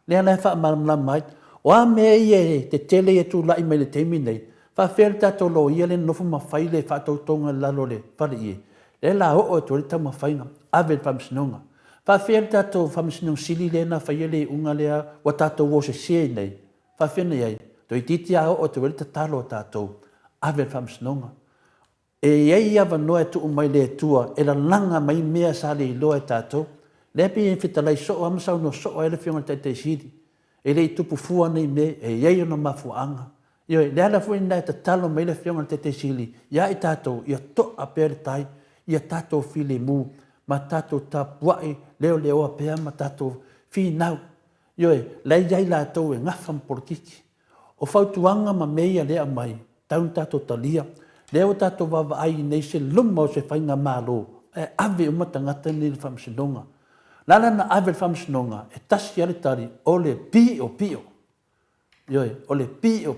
le fa amana la mai o a me ia te tele e tu la i me le temi nei fa fel tatou lo ia le no fa fai le fa to tonga la lo le fa le la o to le tama fainga ave famsnonga Whawhia tātou whamisinong sili lena whaia le unga lea wa tātou o se sea nei. Whawhia nei ai. Toi titi ao o te wale tatalo tātou. Awe whamisinonga. E iei awa noa tu umai le tua. E la langa mai mea sa le iloa e tātou. Le api e whitalai so amasau no so ele whionga te siri. E le tupu fua nei me. E iei ona mafuanga. Ioi, le ala fui nai ta talo mai le whionga te siri. Ia i tātou, ia to a pere tai. Ia tātou fili mu. Ma tātou ta puai leo a pea ma tātou fi nau. Ioi, lei iai lātou e ngawham porkiki. O whautuanga ma meia lea mai. Taun tātou talia. Leo tātou wawa ai nei se luma o se whainga mālo. E ave o matangata ni le whamsinonga. Lala na ave le whamsinonga. E tasi ale tari o le pio. Ioi, o le pio.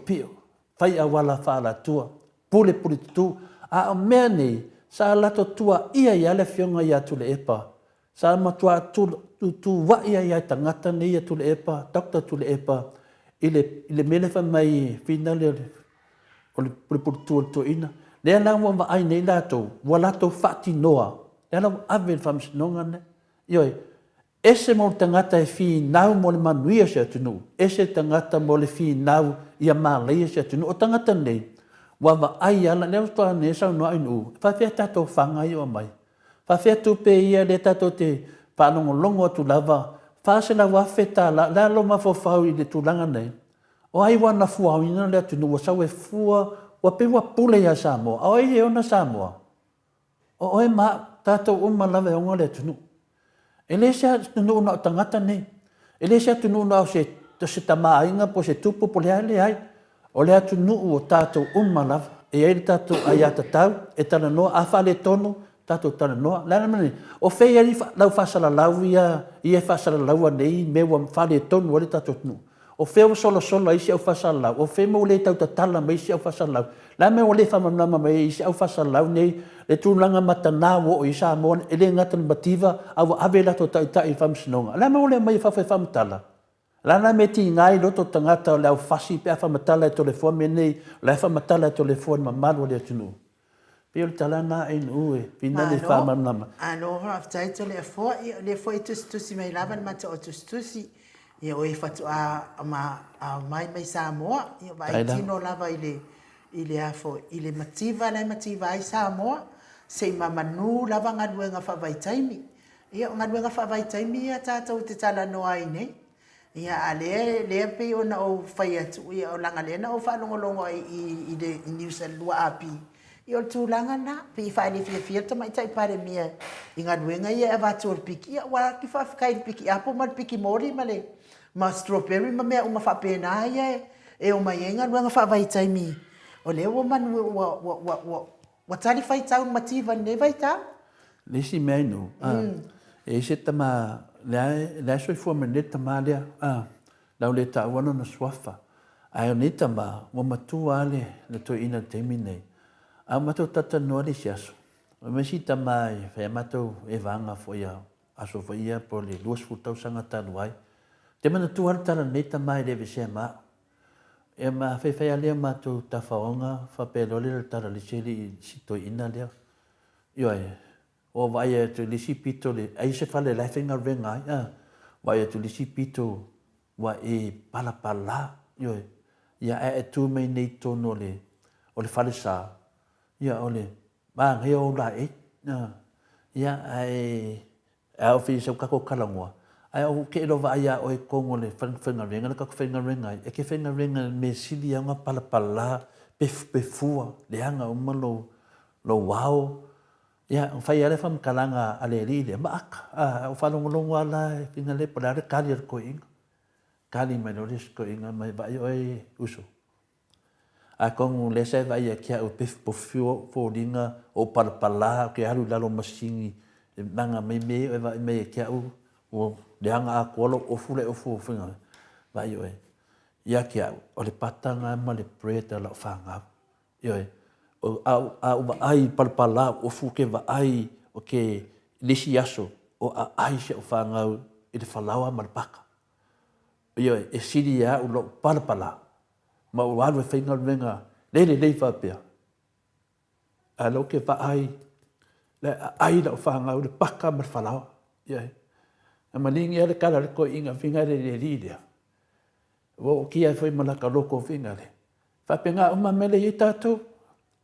Whai a wala whaala tua. Pule tu. A o mea nei. Sa lato tua ia ia le whionga ia tu le epa. Sa matua tu wa ia tangata nei ia tu le epa. Dokta tu le epa. Ile melefa mai fina le o le puripurutua tu ina. Lea nang wa ai nei lato. Wa lato whati noa. Lea nang ave whamsinonga ne. Ioi. Ese mo tangata e fi nau mo le manuia se atunu. Ese tangata mo le fi nau ia māleia se atunu. O tangata nei. Wawa ai ala leo toa ne sau noa inu. Whawhia tātou whangai o mai. Whawhia tupe ia le tātou te whanongolongo atu lava. Whasela wawheta la. Lea lo mawhawhau i le tūlanga nei. O ai wana fuau ina le atunu. Wa sau e fua. Wa pewa pule ia Samoa. O ai e ona Samoa. O e ma tātou uma lava e onga le atunu. E le sea tunu una o tangata nei. E le sea tunu una o se tamaa inga po se tupu po le ai. O le atu nuu o tātou lava. E ai tātou ai atatau. E tana noa. A whale tonu. Tātou tana noa. Lana mani. O whei ari lau whasala lau ia. Ia whasala lau nei. Mewa whale tonu. O le tātou tunu. O wheo solo ai si au whasala lau. O whei mo le tau tatala mai si au whasala lau. La me o le whamanama mai si au whasala lau nei. Le tūlanga matana o i Samoa. E le ngatan bativa. Awa ave lato tai whamsinonga. La me o le mai whawhai whamatala. Lana me ti ngai loto tangata le au fasi pe afa matala e telefone nei, le afa matala e telefone mamalo le tunu. Pe o talana en ue, pina le fama nama. Ano ha aftai to le fo tusi mai lava ma to tusi. Ia o e fatu a mai Samoa, ia vai tino lava ile afo ile mativa ai Samoa. Se mamanu lava ngaduenga fa vai taimi. Ia ngaduenga fa vai taimi ia tata o te tala no ai nei. Ia ale le pe ona o fai atu ia o langa le na o whalongolongo i de New Zealand lua api. I o tūlanga na, pe i whaile fia ta mai tai pare mia i ngā ruenga ia e wātua piki. Ia wā ki whawhikai piki apo ma piki mori ma le. Ma strawberry ma mea uma whapena ia e o mai e ngā ruenga whawai taimi. O le o manu wa tari whai tau mativa ne vai tau? Lesi mea inu. E se tama... Le soi fua me neta malia lau le tauana na swafa ai o neta ma wa matua ale le to ina temi nei a mato tata no le siaso o me si tamai fe mato e vanga fo ia aso fo ia po le luas futau sanga tanu ai te mana tu ar tala neta mai le vese ma e ma fe ale mato ta faonga fa pelo le tala le seli si to ina le yo o vai tu lisi pito le ai se fale la finga venga vai tu lisi pito wa e pala yo ya e tu me nei tono le o le fale sa ya ole ba he o la ya ai au fi se ka ko kalangwa ai o ke lo vai ya o e kongo le finga venga ka finga venga e ke finga venga me sili nga pala pe fua le anga o malo lo wow. Ya, fai ale fam kalanga ale rile maaka o falongolongo ala pinga le para kali ko ing kali menoris ko ing mai vai oi uso a kong le se vai kia o pif pofio folinga o parpala ke alu lalo masingi nanga me vai me kia o le hanga a kolo o fule o fu finga vai oi ya kia o le patanga ma le preta la fanga oi o ai palpala o fuke va ai o ke lisi aso o ai se o fangau i te whalaua marpaka. Ia e siri ia o lo palpala ma o alu e whainga renga lele lei whapea. A lo ke va ai le ai la o fangau le paka mar whalaua. Ia malingi ale kala le ko inga finga le lidia. Wo kia foi malaka loko finga le. Whapenga mele i tātou.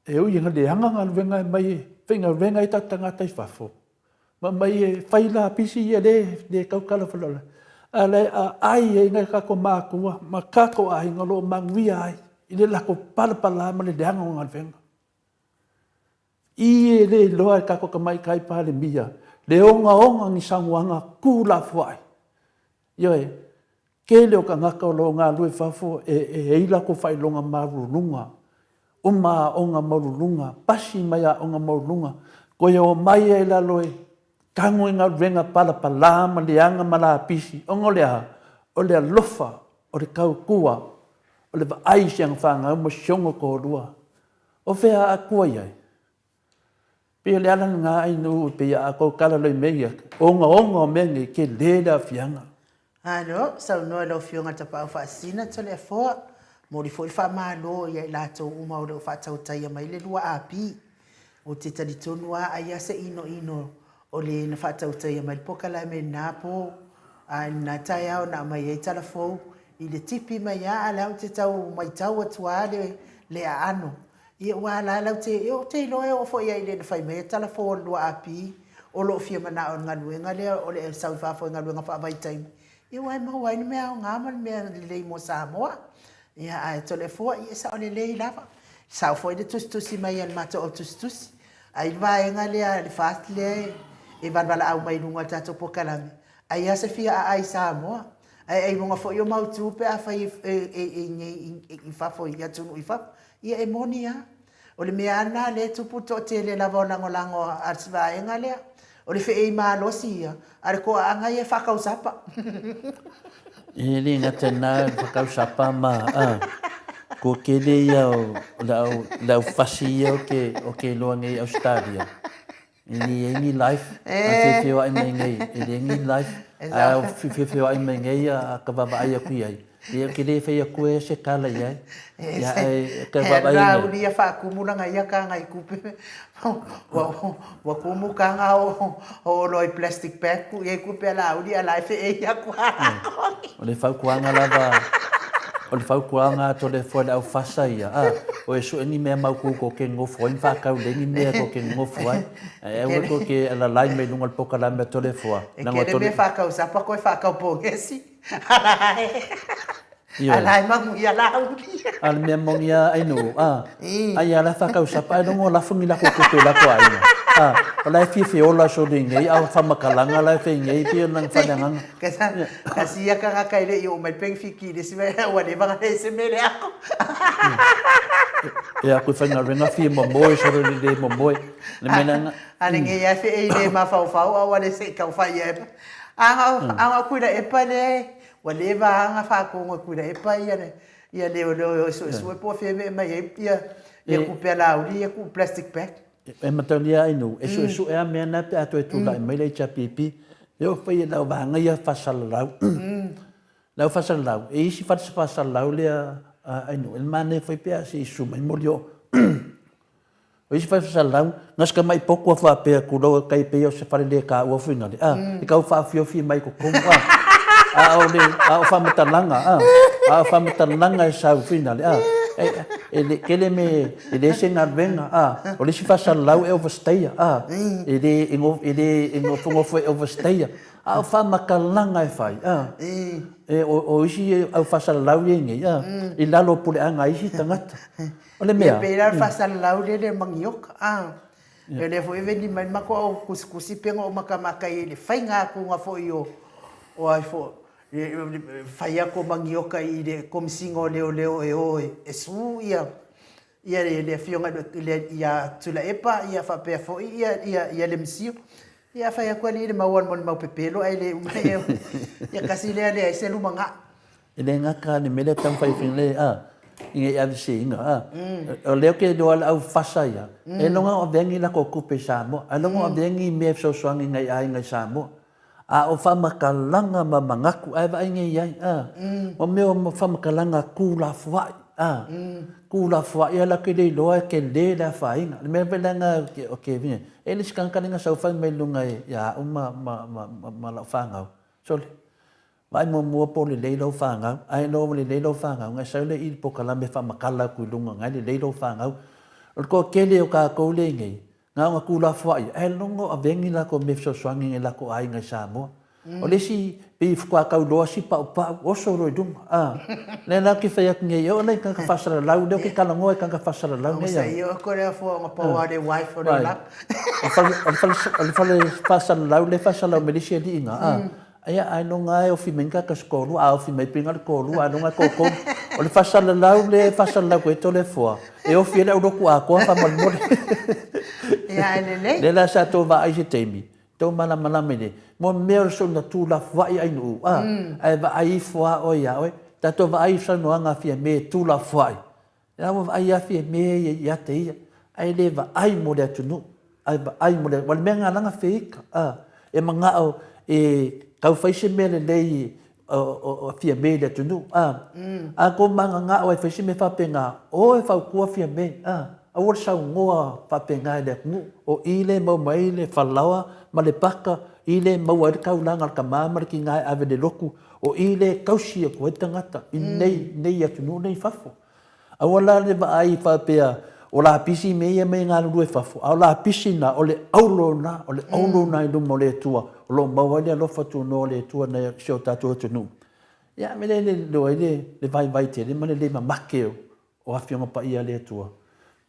E ui inga le hanga ngā venga mai finga venga i tātanga tai whafo. Ma mai e whaila pisi ia le kaukala whalola. Ale ai e inga kako mākua. Ma kako ai ngalo mangwia ai. I le lako palapala ma le hanga ngā venga. I le loa kako ka mai kai pale mia. Le onga ngi sanguanga kula fuai. Ioe, ke leo ka ngaka o lo ngā lue whafo e ila ko whai longa marulunga. Uma onga marulunga, pasi mai a onga marulunga. Ko o mai e la loe, kango ngā venga pala palama le anga mala pisi. Ongo lea, o lea lofa, o le kau kua, o le va aisi ang whanga, mo shongo ko rua. O whea a kua iai. Pia le alan ngā ainu, pia a kou kala loi mea, onga o mengi ke leda fianga. Ano, sau noa lau fionga tapa au whaasina tole a fōa. Mori fo i wha mālo ia i lātou uma o leo whātau taia mai le lua api. O te tari tonua a ia se ino o le na whātau taia mai pokala me nāpō. A nā tai au nā mai e tala fōu. I le tipi mai a lau te tau mai tau atua le a ano. Ia wā la lau te te loe o fo ia i le na whai mea tala fōu o lua api. O lo fia mana o ngaluenga lea o le sau whafo ngaluenga whaavai taimi. Ia wai maua ni mea o ngāma ni mea lei mo Samoa. Ia ai tole fo ia sa o le lei lava. Sau fo i le tustusi mai an mato o tustusi. Ai vaenga lea le fast lea e vanvala au mai lunga tato pokalami. Ai asa fia a ai Samoa. Ai monga fo i o mautu pe a fai i fafo i atunu i fafo. Ia e monia. O le mea ana le tupu to te le lava o lango arsi vaenga lea. O le whee i mālosi ia. Are ko anga i e whakausapa. E le ngata nā whakausapa ma. Ko ke le iau lau whasi ia o ke loa ngai Australia. E le engi life. A whiwhiwa ai mai ngai. E le engi life. A whiwhiwa ai mai ngai a ka wawa ai a kui ai. Ia ke le whai a koe se kala iai. Ia ai ka wawa ai ngai. He rau ni a whakumuna ngai a ka ngai kupe. Wa kumu ka ngā o loi plastic bag. Ia kupe a lau ni a lai whee ia kua. O le whaukuanga lava. O le whaukuanga to le whai au whasa ia. O e su engi mea mauku ko ke ngofu. Oin whakau lengi mea ko ke ngofu ai. E ua ko ke ala lai mei lungal pokala mea to le whua. E kere me whakau sapa koe whakau pōngesi. Alai mangu ia lau ni. Al mea mongi a ainu. Ai ala whakau sapa. Ai nongo lafungi lako kupe lako aina. O lai whiwhi ola so ringei. Au whamakalanga lai whingei. Pia nang whananganga. Kasi ia ka ngaka ile i o mai peng whiki. Desi mai wane vanga le se mele ako. E a koe whainga ringa whia mamoe. Soro ni le mamoe. Le mena. Ane nge ia whi e le ma whau a wane se kau whai epa. Anga kuira epa le. Wale va anga whakonga kuira epa ia ne. Ia leo sue po whia mai ia. Ia kupe lau li ia ku plastic bag. E matalia ainu. E su e a mea na pe ato e tula e maile i cha pipi. E o whai e lau vanga ia whasalau. Lau whasalau. E isi whasalau lea ainu. E mane whai pia si isu mai molio. O isi whasalau. Ngaska mai poku a whapea kuroa kai peo se whare lea ka ua whina le. E kau whawhiowhi mai ko konga. A o whamatalanga. A o whamatalanga e sau whina le. Kele me ele se na venga o le sifasa lau e overstay ele ingo fongo foi overstay a fa makalanga e fai o isi au fasa lau nge i lalo pule anga isi tangata o le mea pera fasa lau le mangiok ele foi veni mai mako o kuskusi pengo o makamaka ele fai nga ku nga foi o ai fo fai ako mangioka i le komisingo leo e su ia le fionga ia tula epa ia fa pe fo ia le msio ia fai ako le mawan mon mau pepelo ai le ia kasi le se lu manga ele ngaka ni mele tam fai fin le inga ia se inga o leo ke do au fasa ia e longa o vengi la ko kupe Samoa a longa o vengi me so swangi ngai ai ngai Samoa a o whamakalanga ma mangaku ai vai ngai ai o meo whamakalanga kula fuai kula fuai ala ke le loa ke le la fainga le me velanga o ke vine ele skankaninga sau fai mai lunga ya uma ma la fangau Sole. Mai mua po le leilo whangau. Ai no le leilo whangau. Ngai saule i po kalame whamakala kui lunga. Ngai le leilo whangau. O ko kele o ka kou le ngai. Ngā ngā kula whai. Ai longo a vengi la ko me so swangi ngai la ko ai ngai Samoa. O le si pe fukua kau loa si pa o so roi dung. Le na ki whai aki ngai. O nei kanga whasara lau. Leo ki kalangoa kanga whasara lau ngai. O sa iyo ko rea fua ngā paua de wife o le lak. O whale whasara lau le whasara lau me lisi e di inga. Ia ai no ngai o fi menga ka skolu a o fi mai pinga le kolu a no ngai koko o le fasala lau ko to le fo e o fi le o ku a ko fa mal mo ia le la sa to va ai se temi to mala me le mo me so na tu la fa ai no ai va ai fo o ia o ta to va ai sa no nga fi me tu la fa ai ia mo ai a fi me ia te ai le va ai mo le tu no ai va ai mo le wal menga nga fake e manga o e kau faise mele lei o fia me le tunu a ko manga nga o faise me fa penga o e fa ku fia me a o sa ngoa fa penga le mu o ile mo mai le falawa ma le paka ile mo wa ka ulanga ka mama ki nga ave de loku o ile kausi ko tangata nei ya tunu nei fafo a wala le ba ai fa pea o la pisi me ia me ngā rue fafo o la pisi na o le aulo na i lumo le tua o lo maua le alofa tu no le tua na sio tatu tunu ia me le vai te le mane le mamake o afionga pa ia le tua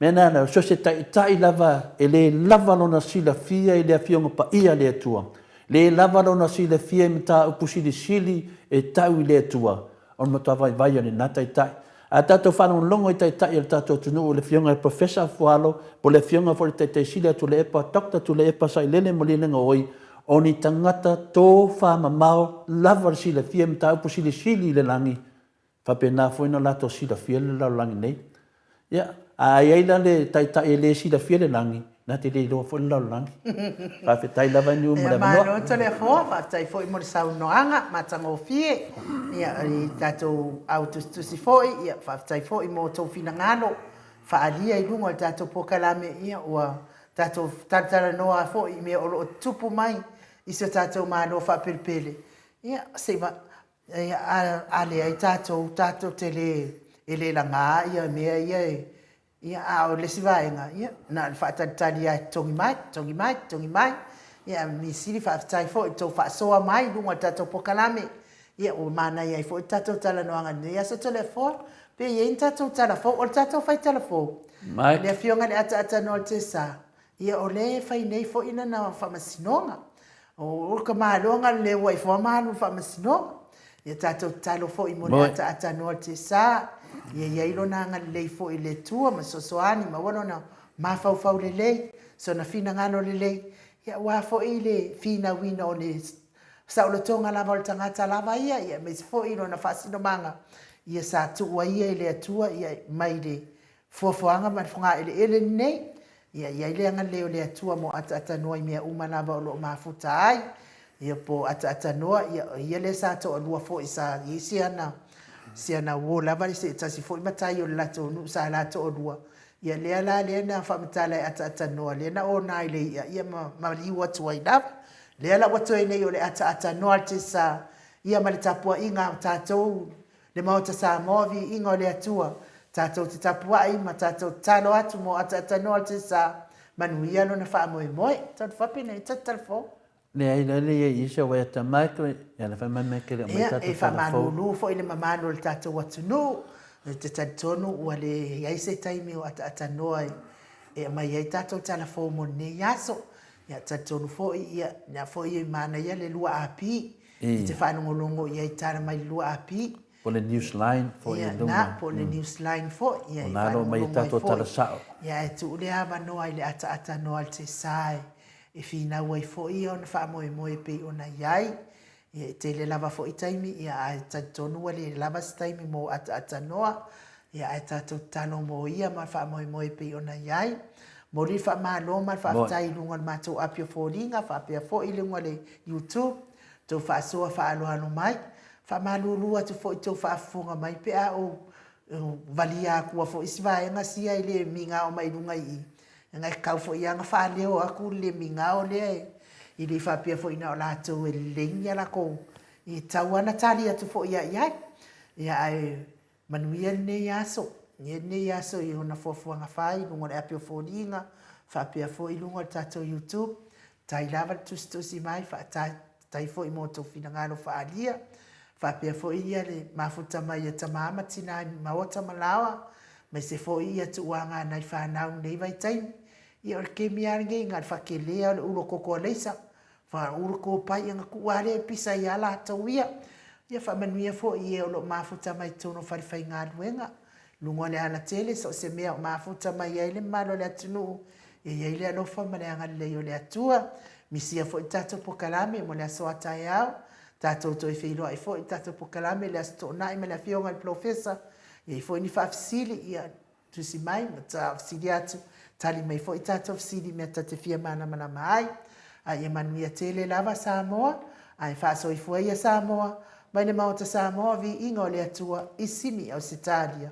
me na so se tai lava e le lava lona sila fia e le afionga pa ia le tua le lava lona sila fia me ta upusili sili e tau i le tua o mata vai le nata tai a tato whanau longo i tai tai al tato tunu o le fionga professor fualo po le fionga fo le tai sila tu le epa dokta tu le epa sai lele mo lenga oi o ni tangata tō whamamao lava sila fia me tau pusili sili le langi whapena fo ina lato sila fia le lau langi nei ia a iaila le tai tai le sila fia le langi na te le loa fo le lau langi whawhetai lava ni umare manoa ma no to le fo whawhetai fo i mo le sau noanga matanga o fie ia i tatou au tusi fo ia whawhetai fo i mo tau fina ngano whaalia i lungo le tatou pokalame ia ua tatou tatara noa fo i me o tupu mai i se tatou mano whapelpele ia seiva ale ai tatou te le ele la ngā ia mea ia a o le sivaenga ia na whaatatari ai tongi mai ia mi siri whaatai fo i tau whaasoa mai lunga tatou pokalame ia o mana ia i fo i tatou tala noanga nei asa tole fo pe ia in tatou tala fo o tatou whai tala fo le fionga le ata no te sa ia o le whai nei fo ina na whamasinonga o ka malonga le wai fo manu whamasinonga ia tatou talo fo i mo le ata no te sa ia ilo na nga le fo i le tua ma sosoani ma wono na ma fau le le so na fina ngano le ia wa fo i le fina wina o le saulotonga lava o le tangata lava ia me fo ilo na fasino manga ia sa tu wa ia le tua ia mai le fofoanga ma fonga ele nei ia ile nga le o le tua mo ata no i mea uma lava o lo mafuta ai ia po ata no ia le sa to lua fo isa siana wo lava se tasi fo matai o lato nu sa lato o lua ia le na fa matala ata no le na o nai le ia ma liwa tuai lava le ala watu nei o le ata no te sa ia ma le tapua inga tatou le mauta Samoa vi inga o le atua tatou te tapua ai ma tatou talo atu mo ata no te sa manuia no na fa moe tot fa pina tatalfo le ai le i se wa ta mai ko ya la fa mai me ke le mai ta e fa manu lu fo ile mamanu le tatou watu no te tatonu wa le ai se taimi o ata no e mai ai tatou tala fo mo ne yaso ya tatonu fo ia na fo ia mana ia le lua api te fa no longo ia tara mai lua api po le news line fo ia na po le news line fo ia na lo mai tatou tala sa ia tu le ava no ai le ata no al te sai e fina wai fo i on fa moe pe ona yai e te le lava fo i taimi ia ai tatonu le lava taimi mo ata noa ia ai tatou talo mo ia ma fa moe pe ona yai mo li fa malo ma fa tai lunga ma to apio fo linga fa pe fo i lunga le YouTube to fa so fa alo mai fa malo lua to fo to fa funga mai pe a o valia ku fo isva nga sia ile minga o mai lunga i ngai kau fo ia nga fa leo aku le minga o le i le fa pia fo ina o la to e lenga la ko I tau ana tali atu fo ia iai. Ia ai manuia ne yaso. Ne yaso i ona fofuanga whai, lungo le apio fōringa, whapea fo i lungo le tatou YouTube. Tai lava le tusi mai, tai fo i moto fina ngalo whaalia. Whapea fo i ia le mafuta mai a tamama tina maota malawa. Mai se fo i atu wanga nai whanau nei vai taimi. I or ke miarge ngā whakelea le ulo koko leisa. Wha ulo ko pai anga kuare pisa i ala atawia. Ia whamanuia fo i e olo mafuta mai tono whariwhai ngā luenga. Lungo le ana tele so se mea mafuta mai eile malo le atunu. E eile alofa ma le anga le o le atua. Misia fo i tato pokalame mo le aso atai au. Tato to i whilo ai fo i tato pokalame le aso nai me le fionga le profesa. E fo i ni whaafisili ia tusi mai ma ta afisili atu. Tali mai fo i tato afisili mea tate fia mana mai. Ai e manuia tele lava Samoa. Ai whaaso i fuaia Samoa. Mai le maota Samoa vi ingo le atua i simi au Sitalia.